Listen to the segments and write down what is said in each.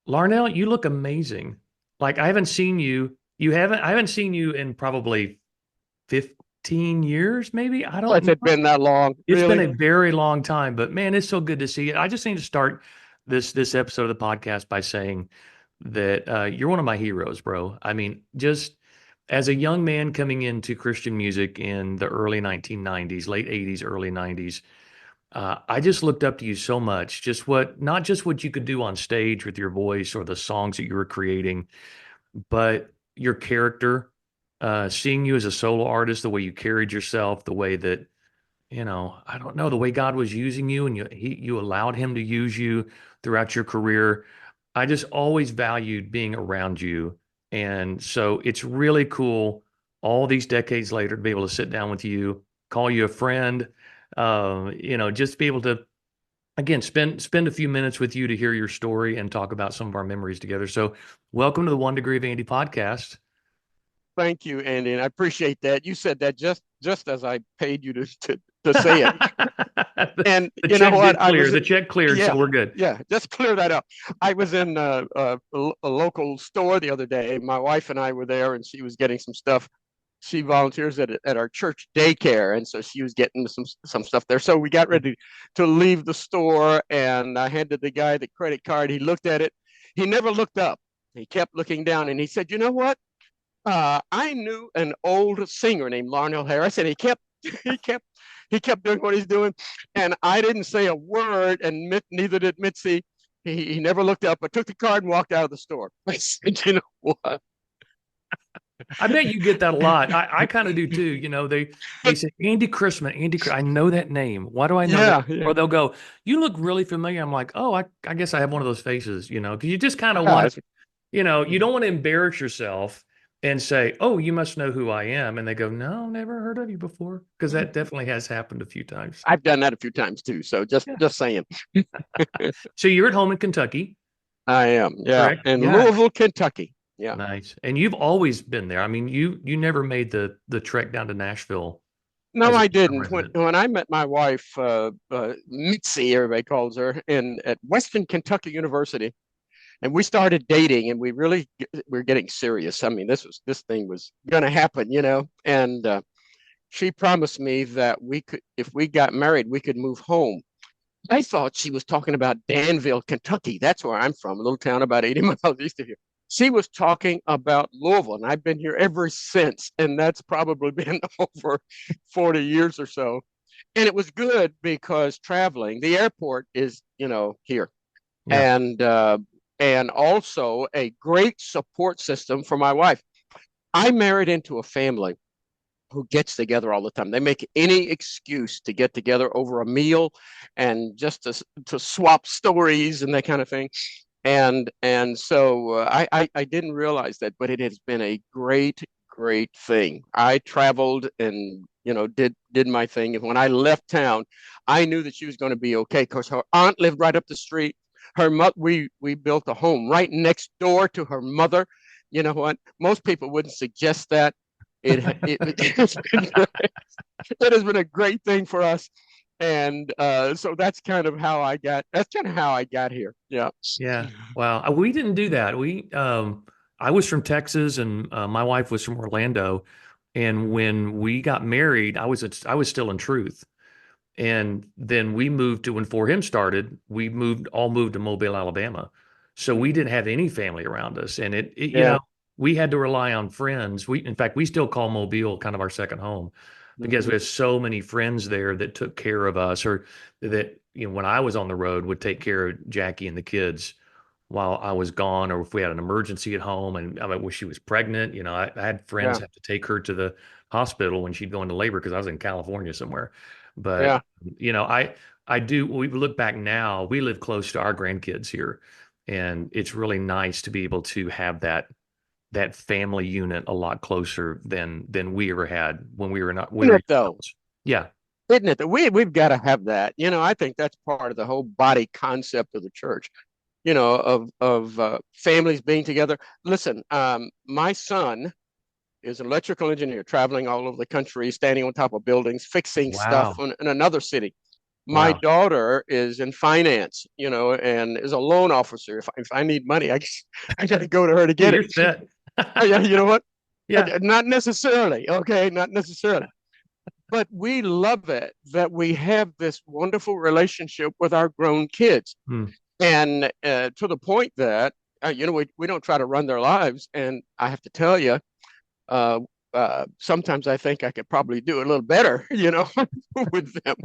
Larnelle, you look amazing. Like I haven't seen you. I haven't seen you in probably 15 years, maybe. I don't Has it know. been that long? It's been Really? a very long time, but man, it's so good to see you. I just need to start this episode of the podcast by saying that you're one of my heroes, bro. I mean, just as a young man coming into Christian music in the early 1990s, late 80s, early 90s, I just looked up to you so much. Not just what you could do on stage with your voice or the songs that you were creating, but your character, seeing you as a solo artist, the way you carried yourself, the way that, I don't know, the way God was using you and you allowed him to use you throughout your career. I just always valued being around you. And so it's really cool all these decades later to be able to sit down with you, call you a friend, just be able to again spend a few minutes with you to hear your story and talk about some of our memories together. So welcome to the One Degree of Andy podcast. Thank you, Andy, and I appreciate that. You said that just as I paid you to say it. the, And the you know check what? did clear. The check cleared, so Yeah, we're good. yeah, just clear that up. I was in a local store the other day. My wife and I were there, and she was getting some stuff. She volunteers at our church daycare, and so she was getting some stuff there. So we got ready to leave the store, and I handed the guy the credit card. He looked at it. He never looked up. He kept looking down, and he said, "You know what? I knew an old singer named Larnelle Harris, and he kept he kept doing what he's doing, and I didn't say a word, and neither did Mitzi. He never looked up, but took the card and walked out of the store. I said, you know what? I bet you get that a lot. I kind of do too. They say Andy Christmas, I know that name. Why do I know that? Yeah, yeah, Or they'll go, "You look really familiar." I'm like, "Oh, I guess I have one of those faces," because you just kind of yeah. want to, you don't want to embarrass yourself and say, "Oh, you must know who I am," and they go, "No, never heard of you before," because that definitely has happened a few times. I've done that a few times too. So just Yeah. just saying, So you're at home in Kentucky, I am. Yeah, correct? in Yeah. Louisville, Kentucky. Yeah. Nice. And you've always been there. I mean, you never made the trek down to Nashville No, as a I full-time didn't. When resident. when I met my wife, Mitzi, everybody calls her, in at Western Kentucky University, and we started dating, and we're getting serious. I mean, this thing was going to happen, and she promised me that we could, if we got married, we could move home. I thought she was talking about Danville, Kentucky. That's where I'm from, a little town about 80 miles east of here. She was talking about Louisville, and I've been here ever since, and that's probably been over 40 years or so. And it was good because traveling, the airport is, here, Yeah. and also a great support system for my wife. I married into a family who gets together all the time. They make any excuse to get together over a meal and just to swap stories and that kind of thing. And so I didn't realize that, but it has been a great thing. I traveled and did my thing, and when I left town, I knew that she was going to be okay because her aunt lived right up the street. We built a home right next door to her mother. You know what? Most people wouldn't suggest that. It's been great. It has been a great thing for us, and so that's kind of how I got here. Yeah. Yeah. Wow. We didn't do that. I was from Texas and my wife was from Orlando. And when we got married, I was still in Truth. And then we moved to when For Him started, all moved to Mobile, Alabama. So we didn't have any family around us. And Yeah. we had to rely on friends. In fact, we still call Mobile kind of our second home because we Hmm. have so many friends there that took care of us or that, when I was on the road would take care of Jackie and the kids while I was gone, or if we had an emergency at home and I mean, when she was pregnant, I had friends Yeah. have to take her to the hospital when she'd go into labor because I was in California somewhere. But Yeah. I do. We look back now. We live close to our grandkids here, and it's really nice to be able to have that family unit a lot closer than we ever had when we Isn't were it young though? adults. Yeah, Isn't it that we've got to have that? I think that's part of the whole body concept of the church. Of families being together. Listen, my son is an electrical engineer traveling all over the country, standing on top of buildings, fixing stuff wow. in another city. My Wow. daughter is in finance, and is a loan officer. If I need money, I got to go to her to Yeah, get it. you're set. Yeah, you know what? Yeah. Not necessarily. Okay, not necessarily. But we love it that we have this wonderful relationship with our grown kids. Hmm. And to the point that, we don't try to run their lives. And I have to tell you, uh, sometimes I think I could probably do a little better, with them.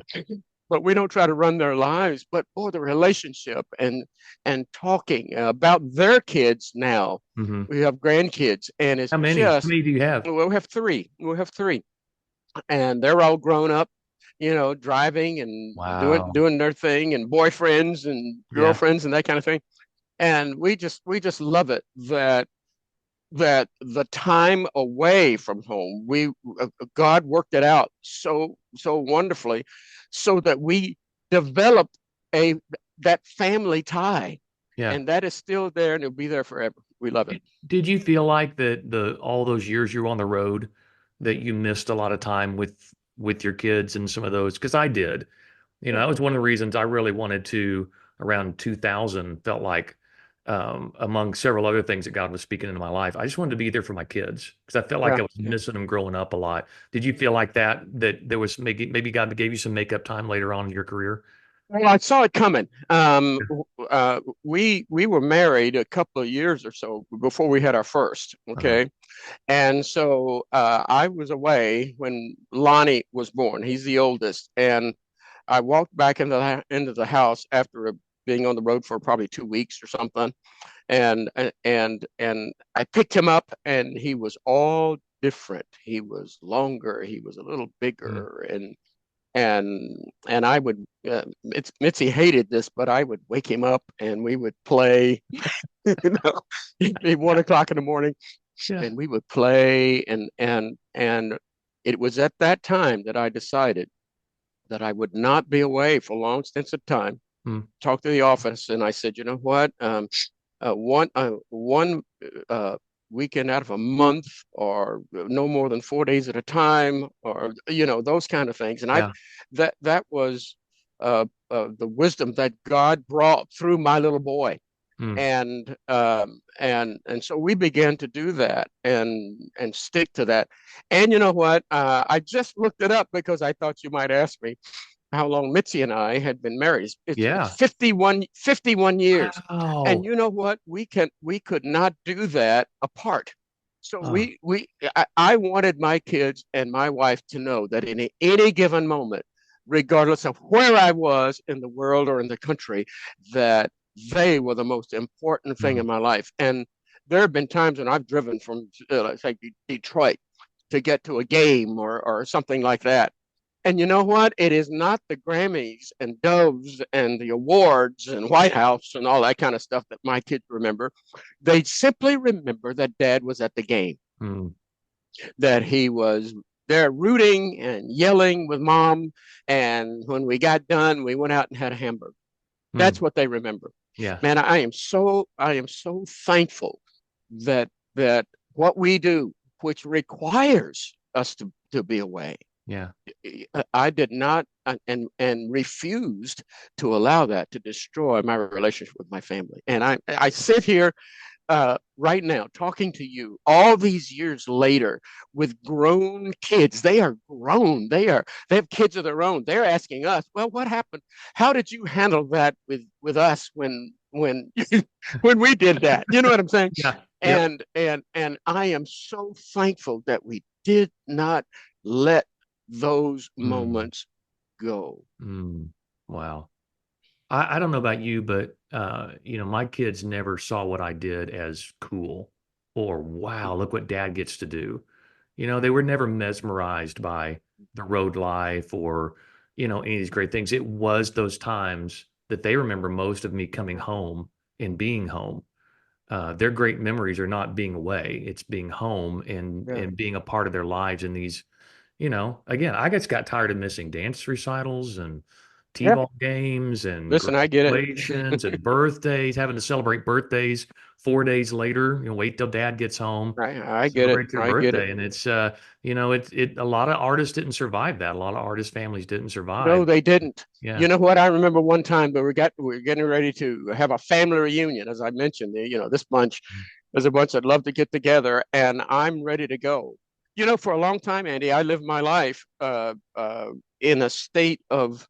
But we don't try to run their lives. But boy, the relationship and talking about their kids now. Hmm. We have grandkids, and it's How many? How just many do you have? we'll have three. We'll have three, and they're all grown up, driving and doing Wow. doing their thing, and boyfriends and Yeah. girlfriends and that kind of thing. And we just love it that the time away from home, we God worked it out so wonderfully, so that we developed a that family tie, Yeah. and that is still there, and it'll be there forever. We love it. Did you feel like that the all those years you were on the road that you missed a lot of time with your kids and some of those? Because I did. That was one of the reasons I really wanted to around 2000 felt like among several other things that God was speaking into my life. I just wanted to be there for my kids because I felt like Yeah, I was yeah. missing them growing up a lot. Did you feel like that there was maybe God gave you some makeup time later on in your career? Well, I saw it coming. We were married a couple of years or so before we had our first. Uh-huh. Okay, and so I was away when Lonnie was born. He's the oldest, and I walked back into the house after being on the road for probably 2 weeks or something, and I picked him up, and he was all different. He was longer. He was a little Mm. bigger, and I would Mitzi hated this, but I would wake him up and we would play. you know, It'd be 1 o'clock in the morning, Yeah. and we would play, and it was at that time that I decided that I would not be away for long stints of time. Mm. Talked to the office, and I said, you know what? One weekend out of a month, or no more than 4 days at a time, or those kind of things. And I Yeah. that was the wisdom that God brought through my little boy. Mm. And so we began to do that and stick to that. And you know what? I just looked it up because I thought you might ask me how long Mitzi and I had been married. It's Yeah. 51 years. And Wow. you know what? We could not do that apart. So Uh, I wanted my kids and my wife to know that in any given moment, regardless of where I was in the world or in the country, that they were the most important thing mm. in my life. And there have been times when I've driven from, let's say, Detroit to get to a game or something like that. And you know what? It is not the Grammys and Doves and the awards and White House and all that kind of stuff that my kids remember. They simply remember that dad was at the game, Mm. that he was there rooting and yelling with mom. And when we got done, we went out and had a hamburger. That's Mm. what they remember. Yeah. Man, I am so thankful that what we do, which requires us to be away, Yeah. I did not and refused to allow that to destroy my relationship with my family. And I sit here right now talking to you all these years later with grown kids. They are grown. They have kids of their own. They're asking us, well, what happened? How did you handle that with us when when we did that? You know what I'm saying? Yeah. Yep. And I am so thankful that we did not let those Mm. moments go. Mm. Wow. I don't know about you, but my kids never saw what I did as cool or wow, look what dad gets to do. They were never mesmerized by the road life or, any of these great things. It was those times that they remember most of me coming home and being home. Their great memories are not being away, it's being home and Yeah. being a part of their lives in these, again, I just got tired of missing dance recitals and Yeah. t-ball games and Listen, I get graduations it. and birthdays, having to celebrate birthdays 4 days later. Wait till dad gets home, I get it. celebrate your I get it. birthday. And it's it a lot of artists didn't survive that. A lot of artist families didn't No, survive. they didn't. Yeah. You know what? I remember one time, but we're getting ready to have a family reunion, as I mentioned. This bunch is a bunch that love to get together, and I'm ready to go. For a long time, Andy, I lived my life in a state of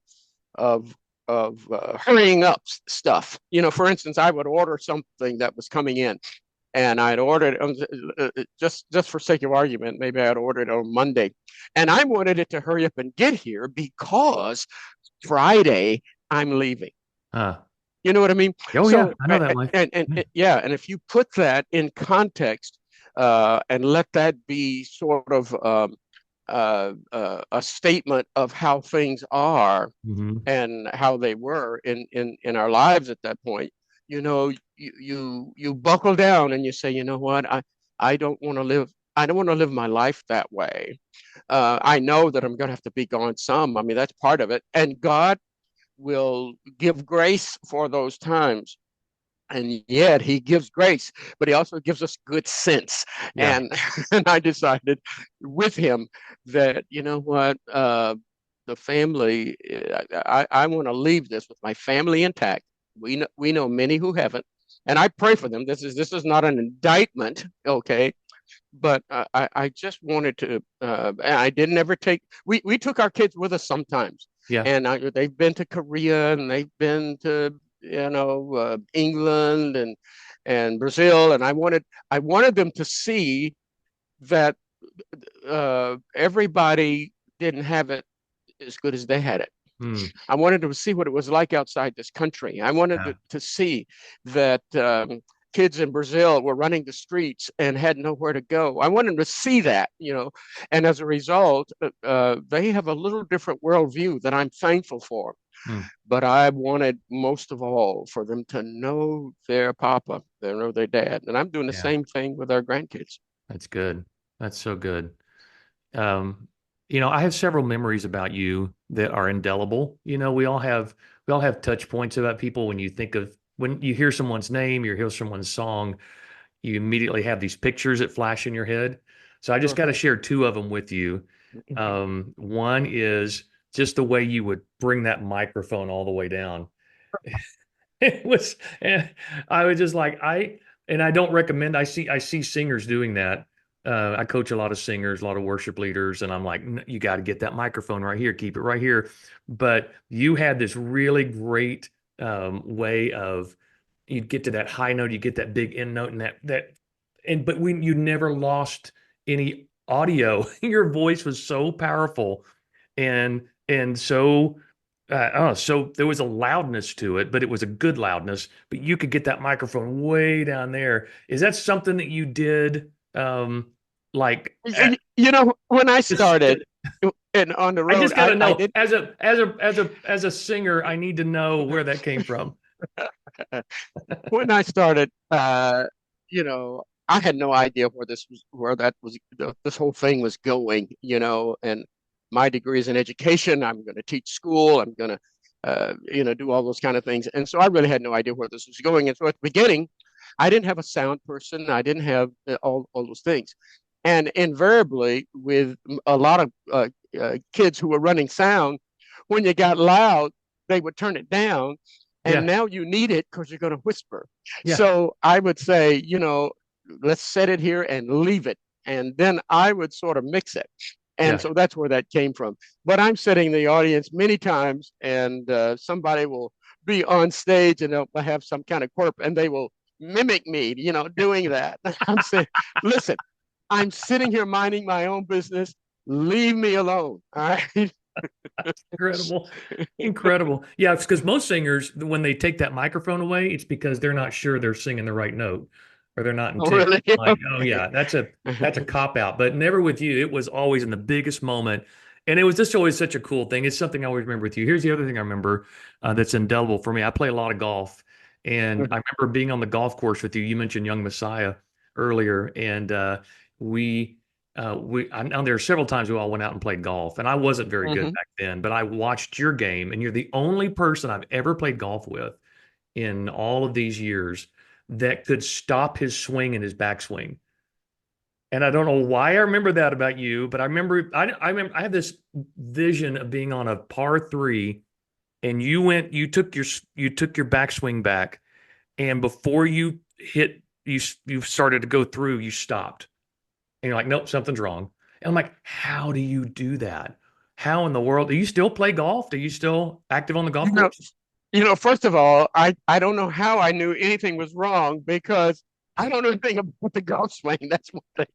hurrying up stuff. For instance, I would order something that was coming in, and I'd ordered just for sake of argument, maybe I'd ordered it on Monday, and I wanted it to hurry up and get here because Friday I'm leaving. Uh, You know what I mean? oh yeah, So, I know that life. Yeah. yeah, and if you put that in context and let that be sort of a statement of how things are Hmm. and how they were in our lives at that point, you buckle down and you say, you know what, I don't want to live. I don't want to live my life that way. I know that I'm going to have to be gone some. I mean, that's part of it. And God will give grace for those times. And yet he gives grace, but he also gives us good sense. Yeah. And and I decided with him that, you know what, the family, I want to leave this with my family intact. We know many who haven't, and I pray for them. This is not an indictment, okay? But I just wanted to. I didn't ever take. We took our kids with us sometimes, Yeah. and they've been to Korea and they've been to England and Brazil, and I wanted them to see that everybody didn't have it as good as they had it. Mm, I wanted to see what it was like outside this country. I wanted yeah. to see that kids in Brazil were running the streets and had nowhere to go. I wanted to see that. And as a result, they have a little different worldview that I'm thankful for. Mm, But I wanted most of all for them to know their papa, they know their dad. And I'm doing the yeah. same thing with our grandkids. That's good. That's so good. Um, I have several memories about you that are indelible. We all have touch points about people when you hear someone's name, you hear someone's song, you immediately have these pictures that flash in your head. So I just Sure. got to share two of them with you. One is just the way you would bring that microphone all the way down. It was, I was just like, and I don't recommend, I see singers doing that. I coach a lot of singers, a lot of worship leaders, and I'm like, You got to get that microphone right here, keep it right here. But you had this really great way of, you'd get to that high note, you get that big end note, and but when you never lost any audio, your voice was so powerful, and so oh, so there was a loudness to it, but it was a good loudness. But you could get that microphone way down there. Is that something that you did, like When I just, started and on the I road, just got to I know did. as a singer, I need to know where that came from. When I started, I had no idea where this whole thing was going. And my degree is in education. I'm going to teach school. I'm going to, do all those kind of things. And so I really had no idea where this was going. And so at the beginning, I didn't have a sound person. I didn't have all those things. And invariably, with a lot of kids who were running sound, when you got loud, they would turn it down, and Yeah, now you need it because you're going to whisper. yeah, So I would say, let's set it here and leave it. And then I would sort of mix it. And yeah, so that's where that came from. But I'm sitting in the audience many times, and somebody will be on stage and they'll have some kind of quirk and they will mimic me, doing that. I'm saying, listen, I'm sitting here minding my own business. Leave me alone. All right. incredible, incredible. Yeah, it's because most singers, when they take that microphone away, it's because they're not sure they're singing the right note, or they're not in Oh, tune. really? Like, oh yeah, that's a cop out. But never with you. It was always in the biggest moment, and it was just always such a cool thing. It's something I always remember with you. Here's the other thing I remember that's indelible for me. I play a lot of golf, and I remember being on the golf course with you. You mentioned Young Messiah earlier, and we I know there are several times we all went out and played golf, and I wasn't very good Hmm. back then, but I watched your game, and you're the only person I've ever played golf with in all of these years that could stop his swing and his backswing. And I don't know why I remember that about you, but I remember I have this vision of being on a par three, and you took your backswing back, and before you hit you started to go through, you stopped, and you're like, nope, something's wrong. And I'm like, how do you do that? How in the world do you still play golf? Are you still active on the golf You know, course? first of all, I don't know how I knew anything was wrong because I don't know anything about the golf swing. That's one thing.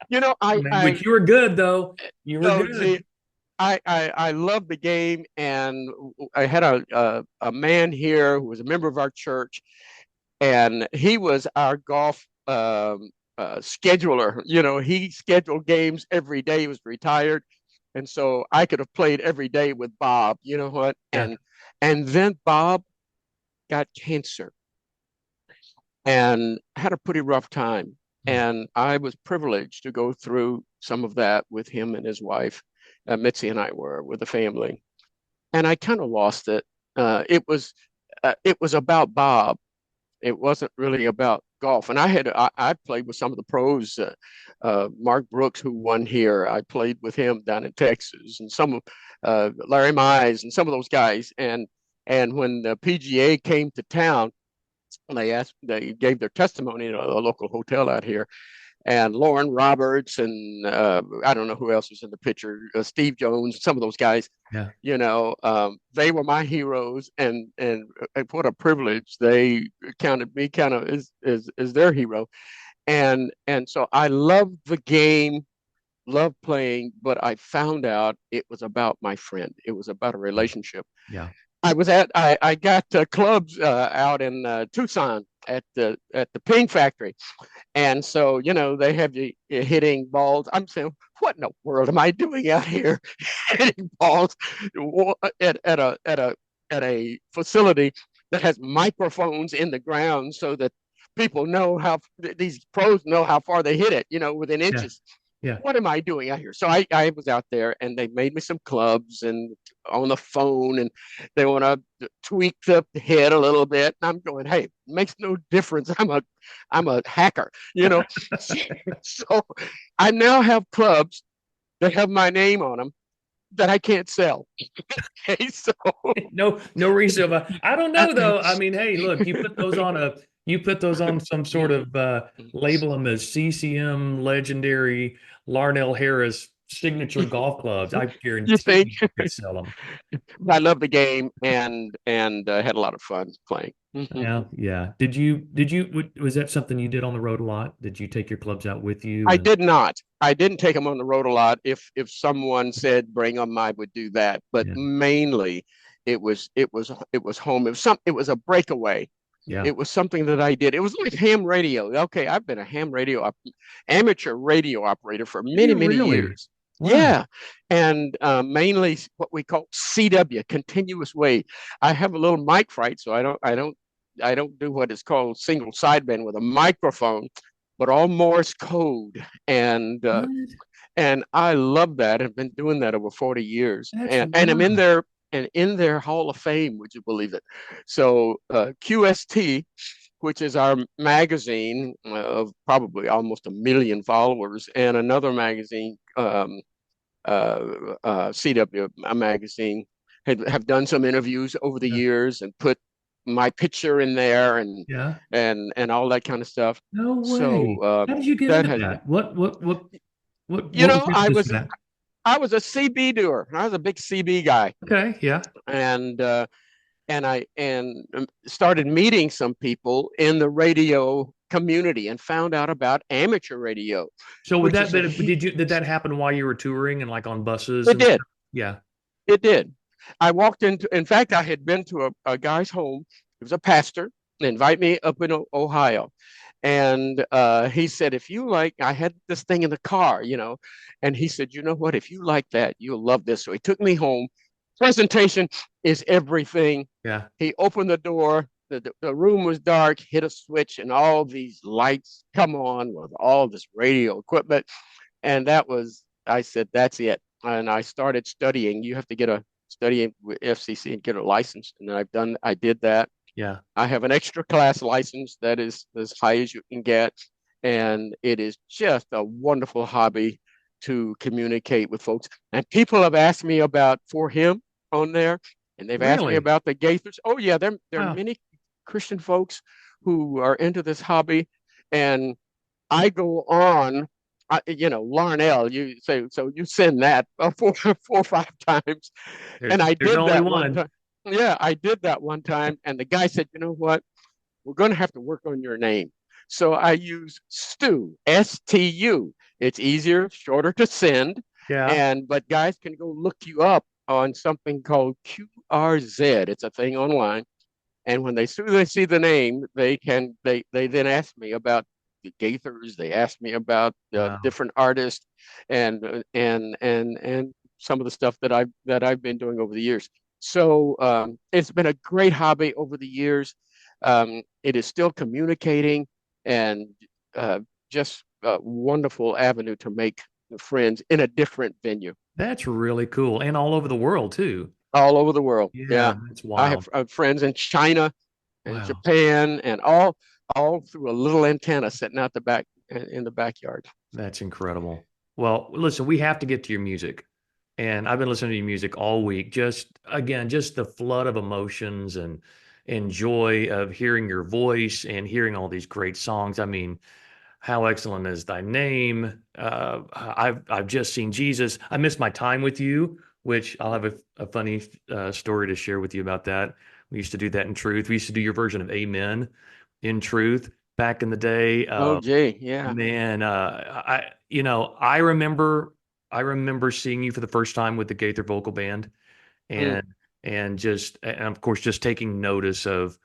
You know, Man, but you were good though. You were no, good. see, I love the game, and I had a man here who was a member of our church, and he was our golf scheduler. You know, he scheduled games every day. He was retired, and so I could have played every day with Bob. You know what? Yeah. And then Bob got cancer and had a pretty rough time. And I was privileged to go through some of that with him and his wife. Mitzi and I were with the family, and I kind of lost it. It was about Bob. It wasn't really about golf. And I played with some of the pros. Mark Brooks, who won here, I played with him down in Texas, and some of Larry Mize and some of those guys. And when the PGA came to town, they gave their testimony at a local hotel out here, and Lauren Roberts and I don't know who else was in the picture, Steve Jones, some of those guys. Yeah. They were my heroes, and what a privilege they counted me kind of as their hero. And so I loved the game, loved playing, but I found out it was about my friend. It was about a relationship. Yeah. I got clubs out in Tucson at the Ping Factory, and so they have you hitting balls. I'm saying, what in the world am I doing out here hitting balls at a facility that has microphones in the ground so that people know how these pros know how far they hit it, within Yeah. inches. Yeah. What am I doing out here? So I was out there, and they made me some clubs and on the phone, and they want to tweak the head a little bit. And I'm going, hey, it makes no difference. I'm a hacker, you know. So I now have clubs that have my name on them that I can't sell. Okay, so No resale. I don't I, know though. I mean, hey, look, you put those on some sort of label them as CCM legendary Larnelle Harris signature golf clubs. I you guarantee think you could sell them. I love the game and had a lot of fun playing. Yeah, yeah. Was that something you did on the road a lot? Did you take your clubs out with you? I And did not. I didn't take them on the road a lot. If someone said bring them, I would do that. But yeah, mainly, it was home. It was a breakaway. yeah. It was something that I did. It was like ham radio. Okay, I've been a amateur radio operator for Did many you many really? years. Wow. Yeah, and mainly what we call CW, continuous wave. I have a little mic fright, so I don't do what is called single sideband with a microphone, but all Morse code, and uh, What? and I love that. I've been doing that over 40 years, That's and I'm wild. in their Hall of Fame. Would you believe it? So QST, which is our magazine of probably almost 1 million followers, and another magazine, CW, a magazine, have done some interviews over the Yeah. years and put my picture in there Yeah. and all that kind of stuff. No So way. How did you get that into has, that? What you was know, the I impetus for was that? I was a CB doer. I was a big CB guy, Okay, yeah. and I started meeting some people in the radio community and found out about amateur radio, So would which that is a but did that happen while you were touring and like on buses it and did stuff? Yeah. it did. I walked into, in fact, I had been to a guy's home. He was a pastor, invite me up in Ohio. And he said, if you like, I had this thing in the car, and he said, you know what, if you like that, you'll love this. So he took me home. Presentation is everything. Yeah. He opened the door. The room was dark, hit a switch, and all these lights come on with all this radio equipment. And I said, that's it. And I started studying. You have to get a studying with FCC and get a license. And I did that. Yeah. I have an extra class license that is as high as you can get. And it is just a wonderful hobby to communicate with folks. And people have asked me about For Him on there, and they've asked me Really? about the Gaithers. Oh, yeah, there are Wow. many Christian folks who are into this hobby. And I go on, Larnelle, you say, so you send that 4 or 5 times. And I There's did only that one one. time. Yeah, I did that one time. And the guy said, you know what? We're going to have to work on your name. So I use Stu, STU. It's easier, shorter to send. Yeah. But guys can go look you up on something called QRZ. It's a thing online. And when they see the name, they then ask me about the Gaithers. They ask me about Wow. different artists and some of the stuff that I've been doing over the years. So it's been a great hobby over the years. It is still communicating and just a wonderful avenue to make friends in a different venue That's really cool. And all over the world too. all over the world. Yeah, Yeah, that's I wild. have friends in China and Wow. Japan, and all through a little antenna sitting out the back in the backyard. That's incredible. Well, listen, we have to get to your music. And I've been listening to your music all week. Just again, just the flood of emotions and joy of hearing your voice and hearing all these great songs. I mean, how excellent is thy name? I've just seen Jesus. I missed my time with you, which I'll have a funny story to share with you about that. We used to do that in Truth. We used to do your version of Amen in Truth back in the day. Oh, gee, yeah. Man, I remember seeing you for the first time with the Gaither Vocal Band, Mm, and and of course just taking notice of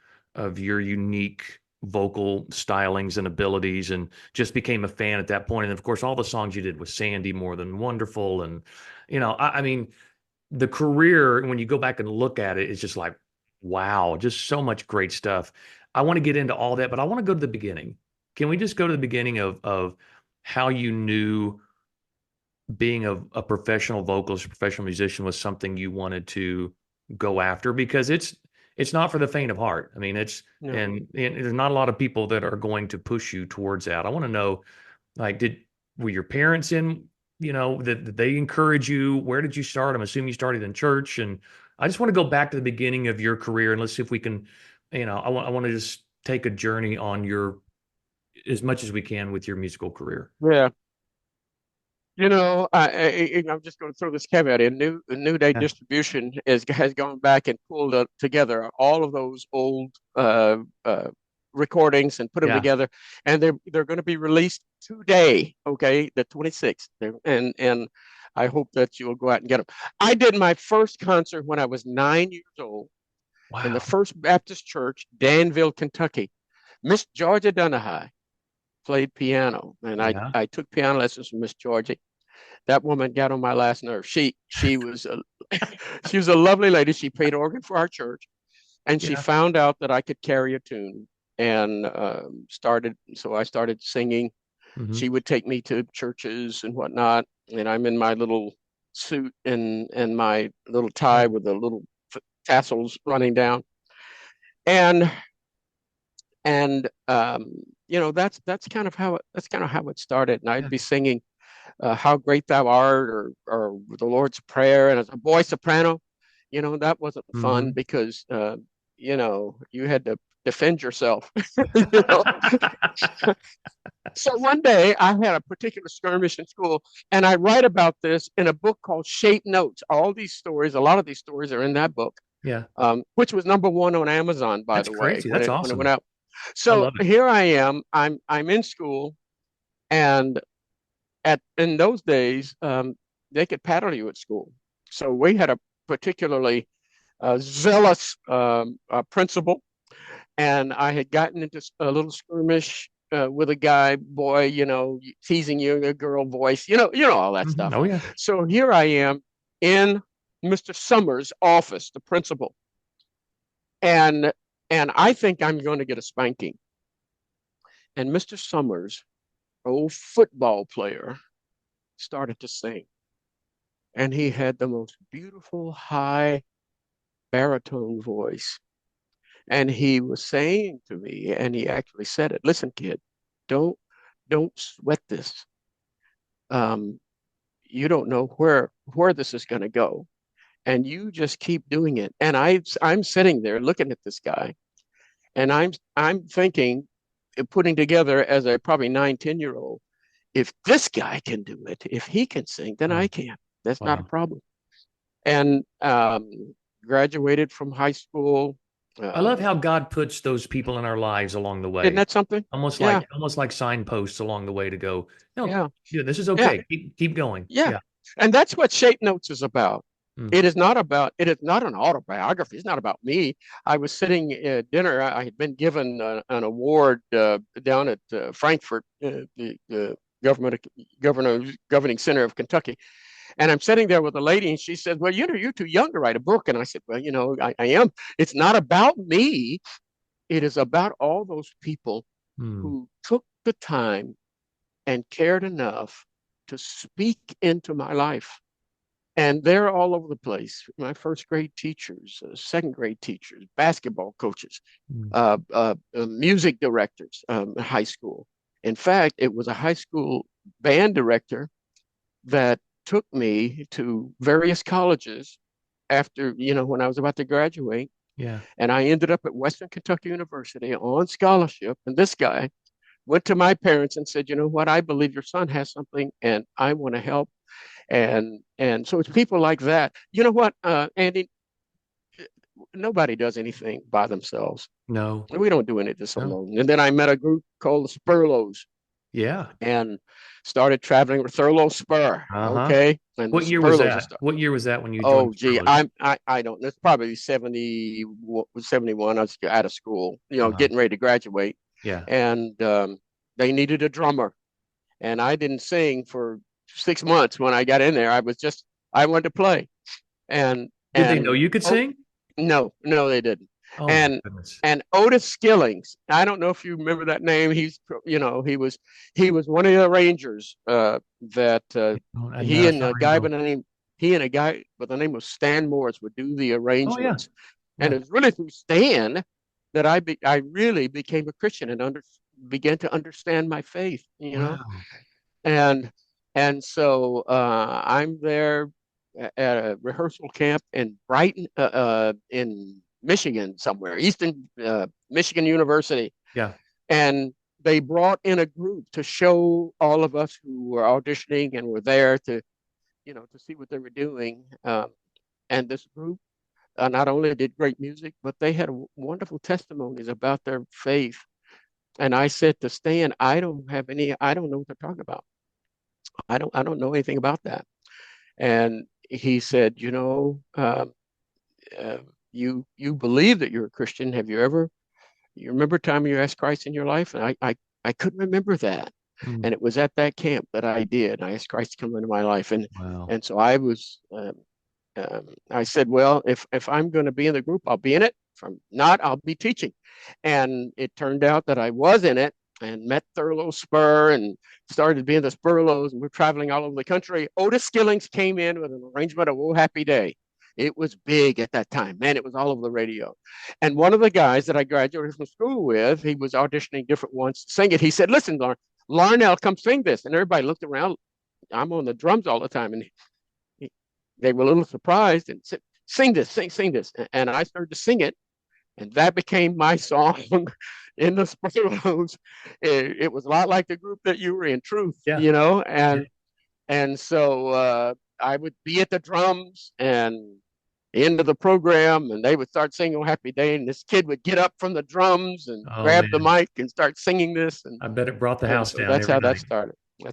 your unique vocal stylings and abilities, and just became a fan at that point. And of course, all the songs you did with Sandy, More Than Wonderful, and I mean, the career when you go back and look at it, it's just like, wow, just so much great stuff. I want to get into all that, but I want to go to the beginning. Can we just go to the beginning of how you knew being a professional vocalist, a professional musician was something you wanted to go after? Because it's not for the faint of heart. I mean, no. and there's not a lot of people that are going to push you towards that. I want to know, like, were your parents in, did they encourage you? Where did you start? I'm assuming you started in church. And I just want to go back to the beginning of your career, and let's see if we can, I want to just take a journey on your as much as we can with your musical career. Yeah. I'm just going to throw this caveat in. New Day Yeah. Distribution has gone back and pulled together all of those old recordings and put them Yeah. together, and they're going to be released today. Okay, the 26th. And I hope that you'll go out and get them. I did my first concert when I was 9 years old in the Wow. First Baptist Church, Danville, Kentucky. Miss Georgia Dunahai played piano, and Yeah. I took piano lessons from Miss Georgia. That woman got on my last nerve. She was a she was a lovely lady. She played organ for our church, and she Yeah. found out that I could carry a tune, and started. So I started singing. Hmm. She would take me to churches and whatnot, and I'm in my little suit and my little tie with the little tassels running down, and that's kind of how it started. And I'd Yeah. be singing "How Great Thou Art" or the Lord's Prayer, and as a boy soprano, that wasn't fun Hmm. because you had to defend yourself. you know. So one day I had a particular skirmish in school, and I write about this in a book called Shape Notes. All these stories, a lot of these stories are in that book, Yeah. which was #1 on Amazon, by That's the way, crazy. when That's it went awesome. out. I So love it. here I am. I'm in school, and at in those days, they could paddle you at school. So we had a particularly zealous principal, and I had gotten into a little skirmish with a boy, teasing you, a girl voice, all that Hmm. stuff. Oh yeah. So here I am in Mr. Summers' office, the principal, and and I think I'm going to get a spanking. And Mr. Summers, old football player, started to sing. And he had the most beautiful high baritone voice. And he was saying to me, and he actually said it, listen, kid, don't don't sweat this. Um, you don't know where this is going to go. And you just keep doing it. And I'm sitting there looking at this guy, and I'm thinking, putting together as a probably 9, 10 year old, if this guy can do it, if he can sing, then I Wow. can. That's not a Wow. problem. And graduated from high school. I love Um, how God puts those people in our lives along the isn't way. that something? Yeah, Almost like signposts along the way to go, no, yeah, yeah, this is yeah, okay. Keep going. yeah. Yeah. And that's what Shape Notes is about. Mm, It is not an autobiography. It's not about me. I was sitting at dinner. I had been given an award down at Frankfurt, the government, governing center of Kentucky. And I'm sitting there with a lady, and she said, well, you're too young to write a book. And I said, well, I am. It's not about me. It is about all those people mm, who took the time and cared enough to speak into my life. And they're all over the place. My first grade teachers, second grade teachers, basketball coaches, mm. music directors, high school. In fact, it was a high school band director that took me to various colleges after, when I was about to graduate. Yeah. And I ended up at Western Kentucky University on scholarship. And this guy went to my parents and said, you know what, I believe your son has something and I want to help. And so it's people like that. You know what, Andy, nobody does anything by themselves. No. We don't do any of this No. alone. And then I met a group called the Spuros Yeah. and started traveling with Thurlow Spur. Uh-huh. Okay. And the What year was Spurlos are that? starting. What year was that when you joined Oh, the gee, Spuros? I don't. It's probably 71. I was out of school, Uh-huh. getting ready to graduate, Yeah. and they needed a drummer, and I didn't sing for 6 months. When I got in there, I wanted to play, and Did they know and you could oh sing? no, no, they didn't, Oh my and goodness. and Otis Skillings. I don't know if you remember that name. He was one of the arrangers that No, he it's and not a ringing a guy bell. by the name he and a guy by the name of Stan Morris would do the Oh yeah. arrangements. And Yeah. it was really through Stan that I really became a Christian and began to understand my faith, Wow. and and so I'm there at a rehearsal camp in Brighton, in Michigan somewhere, Eastern Michigan University, Yeah. and they brought in a group to show all of us who were auditioning and were there to see what they were doing. And this group not only did great music, but they had wonderful testimonies about their faith. And I said to Stan, I don't know what they're talking about. I don't know anything about that. And he said, uh, you believe that you're a Christian. You remember a time you asked Christ in your life? And I couldn't remember that. Mm. And it was at that camp that I did. I asked Christ to come into my life. And, Wow. and so I said, well, if I'm going to be in the group, I'll be in it. If I'm not, I'll be teaching. And it turned out that I was in it and met Thurlow Spur and started being the Spurlows. And we're traveling all over the country. Otis Skillings came in with an arrangement of Oh Happy Day. It was big at that time. Man, it was all over the radio. And one of the guys that I graduated from school with, he was auditioning different ones to sing it. He said, listen, Larnelle, come sing this. And everybody looked around. I'm on the drums all the time. And they were a little surprised and said, sing this, sing this. And I started to sing it. And that became my song in the Spuros. It was a lot like the group that you were in, Truth, Yeah. Yeah. and so I would be at the drums and end of the program, and they would start singing "Oh Happy Day," and this kid would get up from the drums and Oh grab the man. mic and start singing this, I bet it brought the and house so down that's every how that night. started. Wow.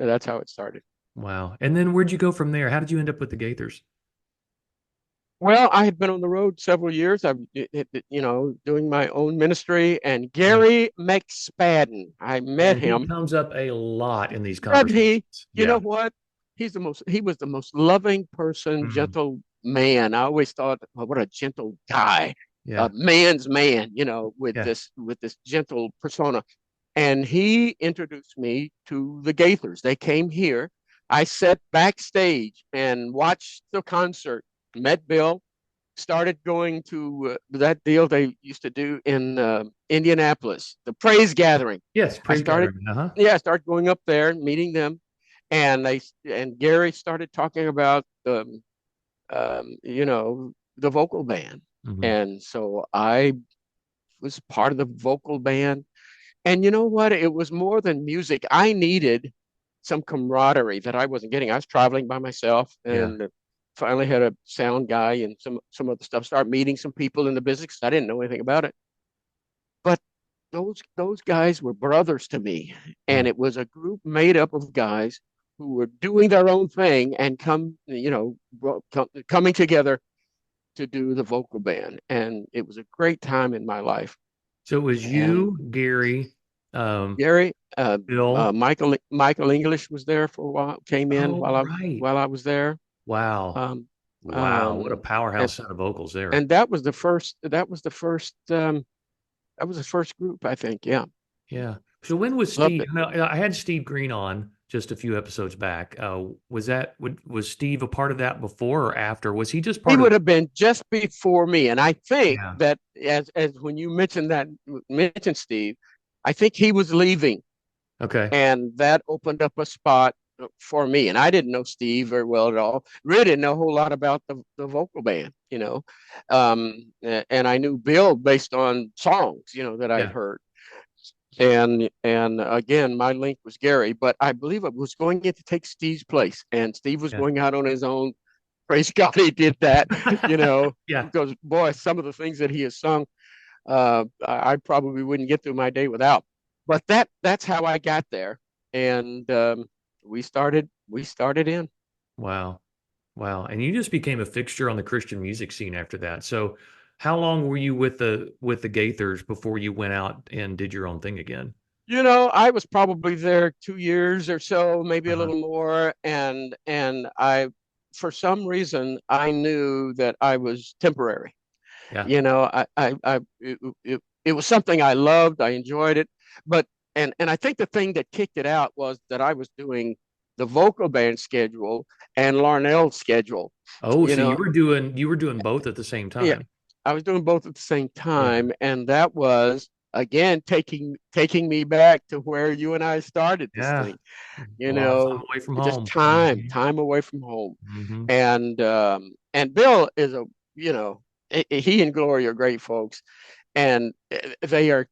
That's how it started. Wow. And then where'd you go from there? How did you end up with the Gaithers? Well, I had been on the road several years. Doing my own ministry. And Yeah. Gary McSpadden, I met Man, he him. comes up a lot in these Doesn't he? conversations. You know Yeah. what? He was the most loving person, Mm. gentle man. I always thought, oh, what a gentle guy, a Yeah. man's man, Yeah. with this gentle persona. And he introduced me to the Gaithers. They came here I sat backstage and watched the concert, met Bill, started going to that deal they used to do in Indianapolis, the Praise Gathering. Yes, I praise started, gathering. Uh-huh. yeah, I started going up there and meeting them, and Gary started talking about the vocal band, Hmm. and so I was part of the vocal band. And you know what? It was more than music. I needed some camaraderie that I wasn't getting. I was traveling by myself Yeah. and finally had a sound guy and some other stuff. Start meeting some people in the business. I didn't know anything about it. But those guys were brothers to me. And Mm. it was a group made up of guys who were doing their own thing and coming together to do the vocal band. And it was a great time in my life. So it was And you, Gary, um, Gary, Bill. Michael English was there for a while. Came in Oh, right. while I was there. Wow. Um, Wow. What a um, and powerhouse set of vocals there. and that was the first group, I think. Yeah, Yeah. So when was loved Steve? it. No, I had Steve Green on just a few episodes back. Was Steve a part of that before or after? Was he just He part of would have been just before me, and I think Yeah. that as when you mentioned Steve, I think he was leaving, Okay. and that opened up a spot for me. And I didn't know Steve very well at all. Really didn't know a whole lot about the vocal band, and I knew Bill based on songs, that I'd Yeah. heard. And again, my link was Gary, but I believe I was going in to take Steve's place, and Steve was Yeah. going out on his own. Praise God, he did that, Yeah. because boy, some of the things that he has sung, I probably wouldn't get through my day without. But that's how I got there, and we started in. Wow. Wow. And you just became a fixture on the Christian music scene after that. So how long were you with the Gaithers before you went out and did your own thing again? I was probably there 2 years or so, maybe a Uh-huh. little more, and for some reason, I knew that I was temporary. Yeah. It was something I loved. I enjoyed it, but and I think the thing that kicked it out was that I was doing the vocal band schedule and Larnelle's schedule. Oh, You so know, you were doing both at the same yeah, time. I was doing both at the same Yeah. time, and that was again taking me back to where you and I started this Yeah. thing. A lot of time away from Just home. time away from home, Hmm. and Bill is he and Glory are great folks, and they are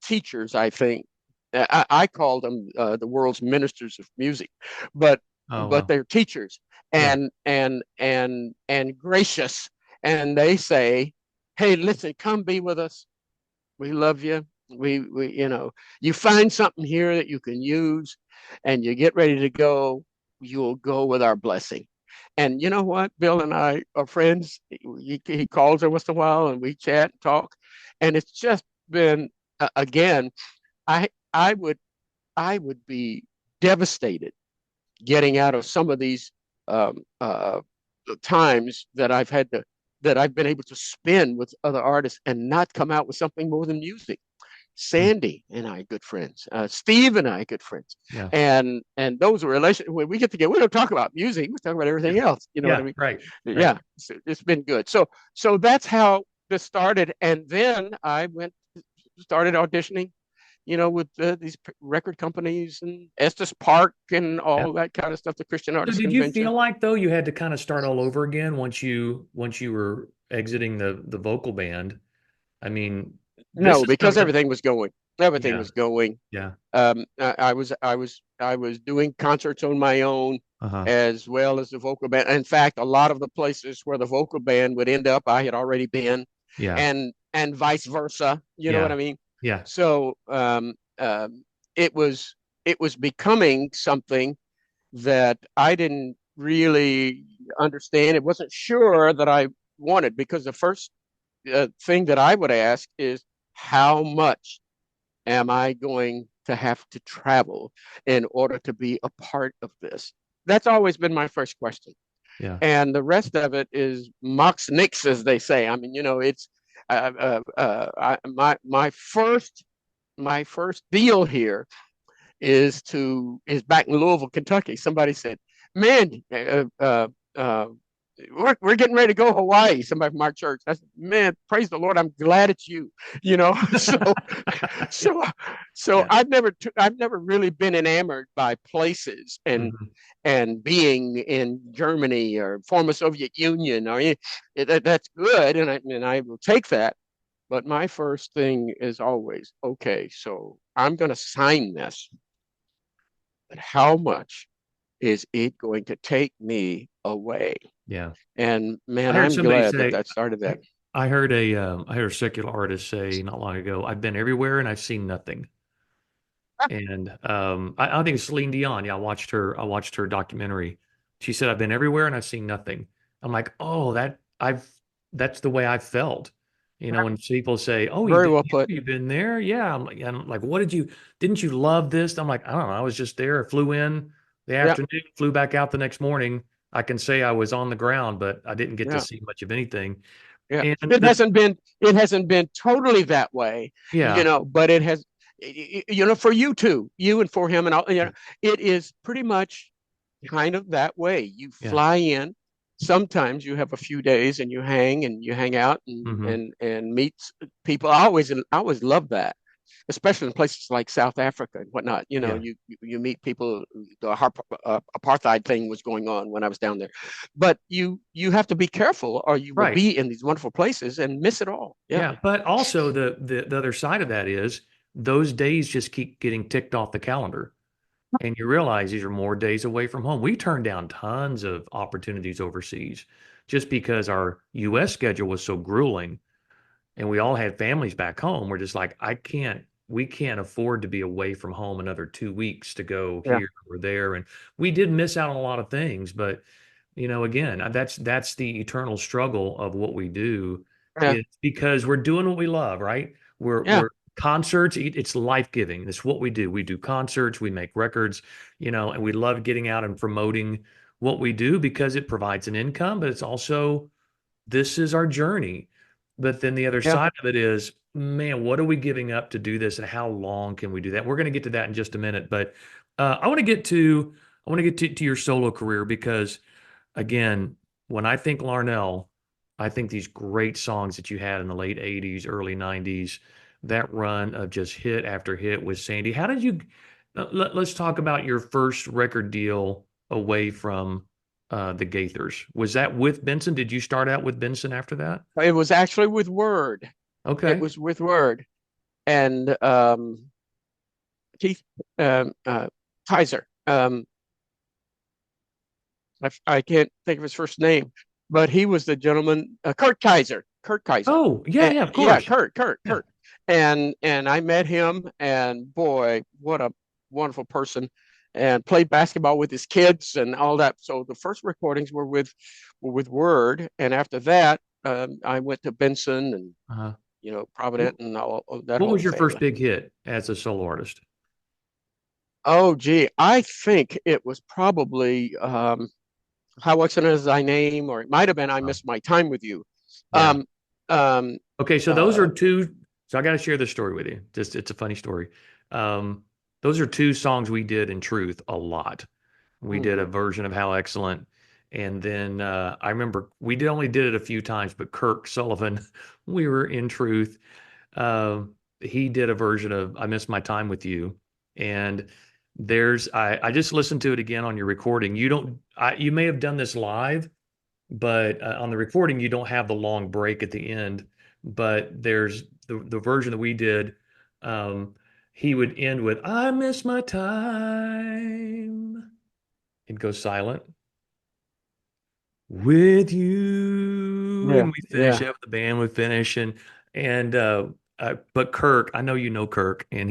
teachers. I think I call them the world's ministers of music, but Oh, but wow. they're teachers Yeah. and gracious, and they say, "Hey, listen, come be with us. We love you. You find something here that you can use, and you get ready to go. You'll go with our blessing." And you know what? Bill and I are friends. He calls every once in a while, and we chat and talk. And it's just been again. I I would I would be devastated getting out of some of these times that I've been able to spend with other artists and not come out with something more than music. Mm. Sandy and I good friends. Steve and I good friends. Yeah. And those are relations. When we get together, we don't talk about music. We talk about Yeah. everything else. You know what I Yeah. mean? Right. Right. Yeah, it's been good. So that's how this started. And then I started auditioning, with these record companies and Estes Park and Yeah. all that kind of stuff, the Christian So Artists did you Convention. feel like though you had to kind of start all over again once you were exiting the vocal band? I mean, this No, is stuff because that everything was going. Everything yeah. was going. Yeah. I was doing concerts on my own Uh-huh. as well as the vocal band. In fact, a lot of the places where the vocal band would end up, I had already been, Yeah. and vice versa. You know what Yeah. I mean? Yeah. So it was becoming something that I didn't really understand. It wasn't sure that I wanted, because the first thing that I would ask is, how much am I going to have to travel in order to be a part of this? That's always been my first question. Yeah. And the rest of it is mox nix, as they say. I mean, it's my first deal here is back in Louisville, Kentucky. Somebody said, "Man, we're getting ready to go Hawaii." Somebody from our church. I said, "Man, praise the Lord! I'm glad it's you." You know, so so Yeah. I've never really been enamored by places Mhm. and being in Germany or former Soviet Union or that's good, and I will take that. But my first thing is always, okay, so I'm going to sign this, but how much is it going to take me away? Yeah. And I man, heard I'm somebody glad that say, that started I, that. I heard a secular artist say not long ago, I've been everywhere and I've seen nothing. And I think it's Celine Dion. Yeah, I watched her documentary. She said, I've been everywhere and I've seen nothing. I'm like, oh, that's the way I felt. You know, when people say, oh, you've Very been well here, put. you've been there. Yeah. I'm like, didn't you love this? I'm like, I don't know. I was just there, flew in the Yeah, afternoon, flew back out the next morning. I can say I was on the ground, but I didn't get to yeah, see much of anything. yeah. And the, It hasn't been totally that way, yeah, but it has, for you too, you and for him and all, it is pretty much kind of that way. You yeah. fly in. Sometimes you have a few days and you hang out Hmm. and meet people. I always love that, especially in places like South Africa and whatnot. Yeah. You meet people. The apartheid thing was going on when I was down there, but you have to be careful, or you will Right. be in these wonderful places and miss it all. Yeah, Yeah, but also the other side of that is those days just keep getting ticked off the calendar, and you realize these are more days away from home. We turned down tons of opportunities overseas just because our U.S. schedule was so grueling, and we all had families back home. We're just like, we can't afford to be away from home another 2 weeks to go yeah, here or there, and we did miss out on a lot of things, but again, that's the eternal struggle of what we do yeah, is because we're doing what we love, right? yeah, We're concerts, it's life-giving. It's what we do. We do concerts, we make records, and we love getting out and promoting what we do because it provides an income, but it's also this is our journey. But then the other yeah. side of it is, man, what are we giving up to do this and how long can we do that? We're going to get to that in just a minute, but I want to get to your solo career because again, when I think Larnelle, I think these great songs that you had in the late 80s, early 90s, that run of just hit after hit with Sandi. How did you, let's talk about your first record deal away from the Gaithers. Was that with Benson? Did you start out with Benson after that? It was actually with Word. It Okay. was with Word, and Keith Kaiser. I can't think of his first name, but he was the gentleman, Kurt Kaiser. Kurt Kaiser. Oh, yeah, yeah, of Yeah, course. Kurt, Kurt, Yeah. Kurt. And I met him, and boy, what a wonderful person. And played basketball with his kids and all that. So the first recordings were with Word, and after that, I went to Benson and Uh-huh. Provident and all that What whole was your first family. big hit as a solo artist? Oh, gee, I think it was probably How Excellent Is Thy Name, or it might have been I Oh, Missed My Time with You. yeah. Um, um, Okay, so those are uh, two. So I got to share this story with you. Just it's a funny story. Um, those are two songs we did in Truth a lot. We did a mhm. version of How Excellent, and then I remember only did it a few times, but Kirk Sullivan, we were in Truth. Uh, he did a version of I Miss My Time with You, and I just listened to it again on your recording. You may have done this live, but on the recording you don't have the long break at the end, but there's the version that we did. um he would end with I miss my time. He'd go silent with you, Yeah, and we finish yeah. up, the band would finish, and but Kirk, I know you know Kirk, and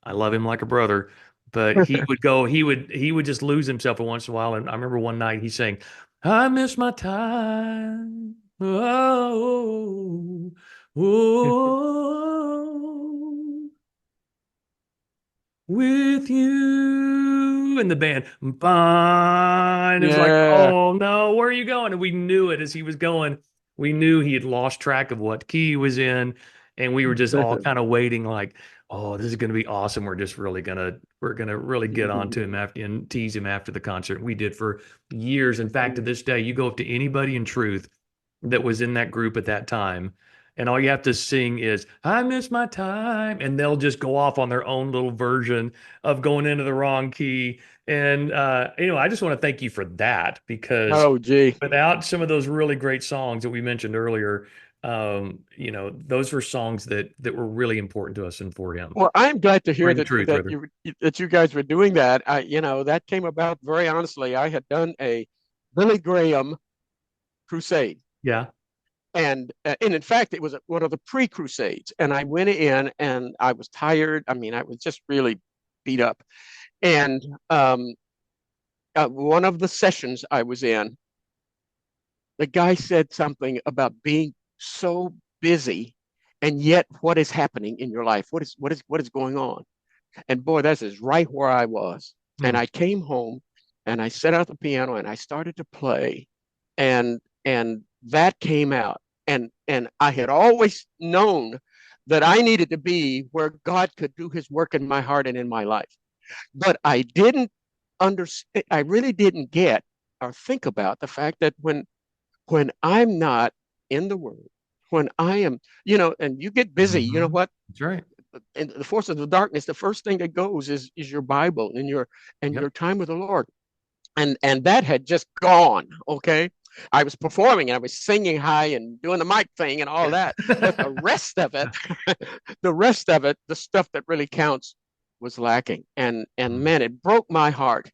I love him like a brother, but he would just lose himself every once in a while. And I remember one night he sang I miss my time, oh, oh, with you, and the band fine. It's like, Yeah. oh no, where are you going? And we knew it as he was going. We knew he had lost track of what key he was in, and we were just all kind of waiting like, oh, this is going to be awesome. We're gonna really get on to him after and tease him after the concert. We did for years. In fact, to this day, you go up to anybody in Truth that was in that group at that time, and all you have to sing is "I miss my time," and they'll just go off on their own little version of going into the wrong key. And I just want to thank you for that because Oh, gee. without some of those really great songs that we mentioned earlier, those were songs that were really important to us and for him. Well, I'm glad to Or hear in that truth, rather. you guys were doing that. That came about very honestly. I had done a Billy Graham crusade, Yeah. and in fact, it was one of the pre-crusades. And I went in, and I was tired. I mean, I was just really beat up. And one of the sessions I was in, the guy said something about being so busy, and yet what is happening in your life? What is going on? And boy, this is right where I was. And Hmm. I came home and I set out the piano and I started to play, and that came out. And I had always known that I needed to be where God could do his work in my heart and in my life. But I didn't understand, I really didn't get or think about the fact that when I'm not in the word, when I am, and you get busy, you know Hmm. what? That's right. In the forces of darkness, the first thing that goes is your Bible and your Yep. time with the Lord. And that had just gone. Okay. I was performing and I was singing high and doing the mic thing and all that. But the rest of it, the stuff that really counts was lacking. And Mm. man, it broke my heart.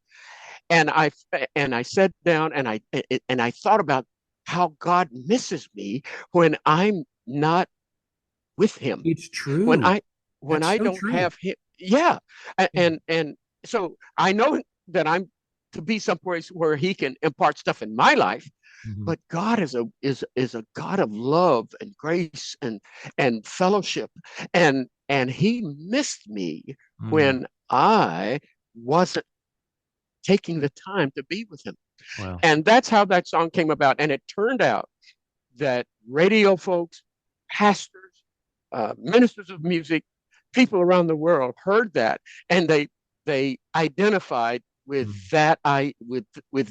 And I sat down and I thought about how God misses me when I'm not with him, It's when true. I when That's I so don't true. have him. Yeah. Yeah. And so I know that I'm to be someplace where he can impart stuff in my life, Hmm. but God is a God of love and grace and fellowship, and he missed me Mm. when I wasn't taking the time to be with him. Wow. And that's how that song came about. And it turned out that radio folks, pastors, ministers of music, people around the world heard that, and they identified with Mm.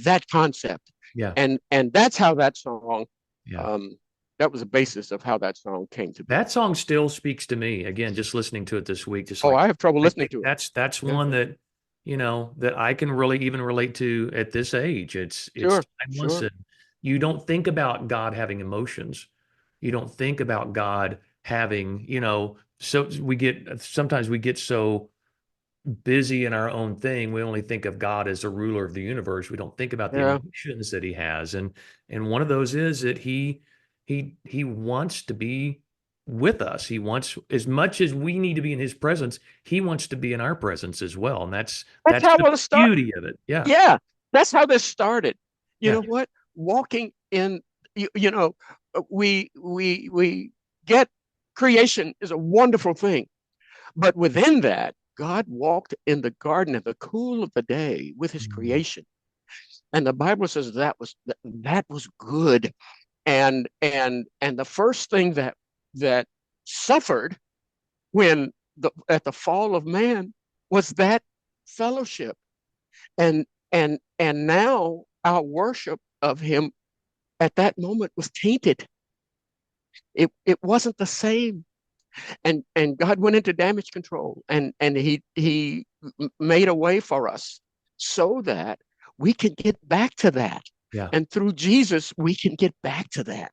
that concept, Yeah. and that's how that song, Yeah. um, that was the basis of how that song came to be. That song still speaks to me. Again, just listening to it this week, just Oh, like I have trouble I listening think to it. that's Yeah, one that that I can really even relate to at this age. It's sure, timeless, sure. and you don't think about God having emotions. You don't think about God having, so sometimes we get so busy in our own thing, we only think of God as the ruler of the universe. We don't think about the Yeah, emotions that he has. And one of those is that he wants to be with us. He wants as much as we need to be in his presence, he wants to be in our presence as well. And that's that's how the it started. beauty of it. Yeah. Yeah, that's how this started. You Yeah. know what? Walking in, you know, we get creation is a wonderful thing, but within that, God walked in the garden in the cool of the day with His Mhm. creation, and the Bible says that was good. And the first thing that suffered when at the fall of man was that fellowship, and now our worship of him at that moment was tainted. It wasn't the same. And God went into damage control, and he made a way for us so that we can get back to that. Yeah. And through Jesus we can get back to that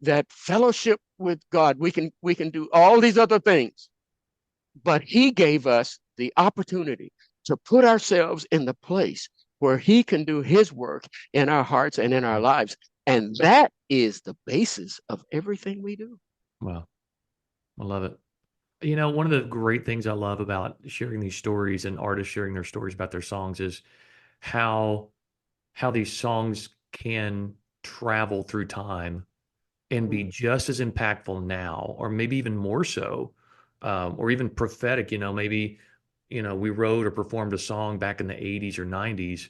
that fellowship with God. We can do all these other things, but he gave us the opportunity to put ourselves in the place where he can do his work in our hearts and in our lives. And that is the basis of everything we do. Wow. I love it. One of the great things I love about sharing these stories and artists sharing their stories about their songs is how these songs can travel through time and be just as impactful now, or maybe even more so, or even prophetic. Maybe we wrote or performed a song back in the 80s or 90s,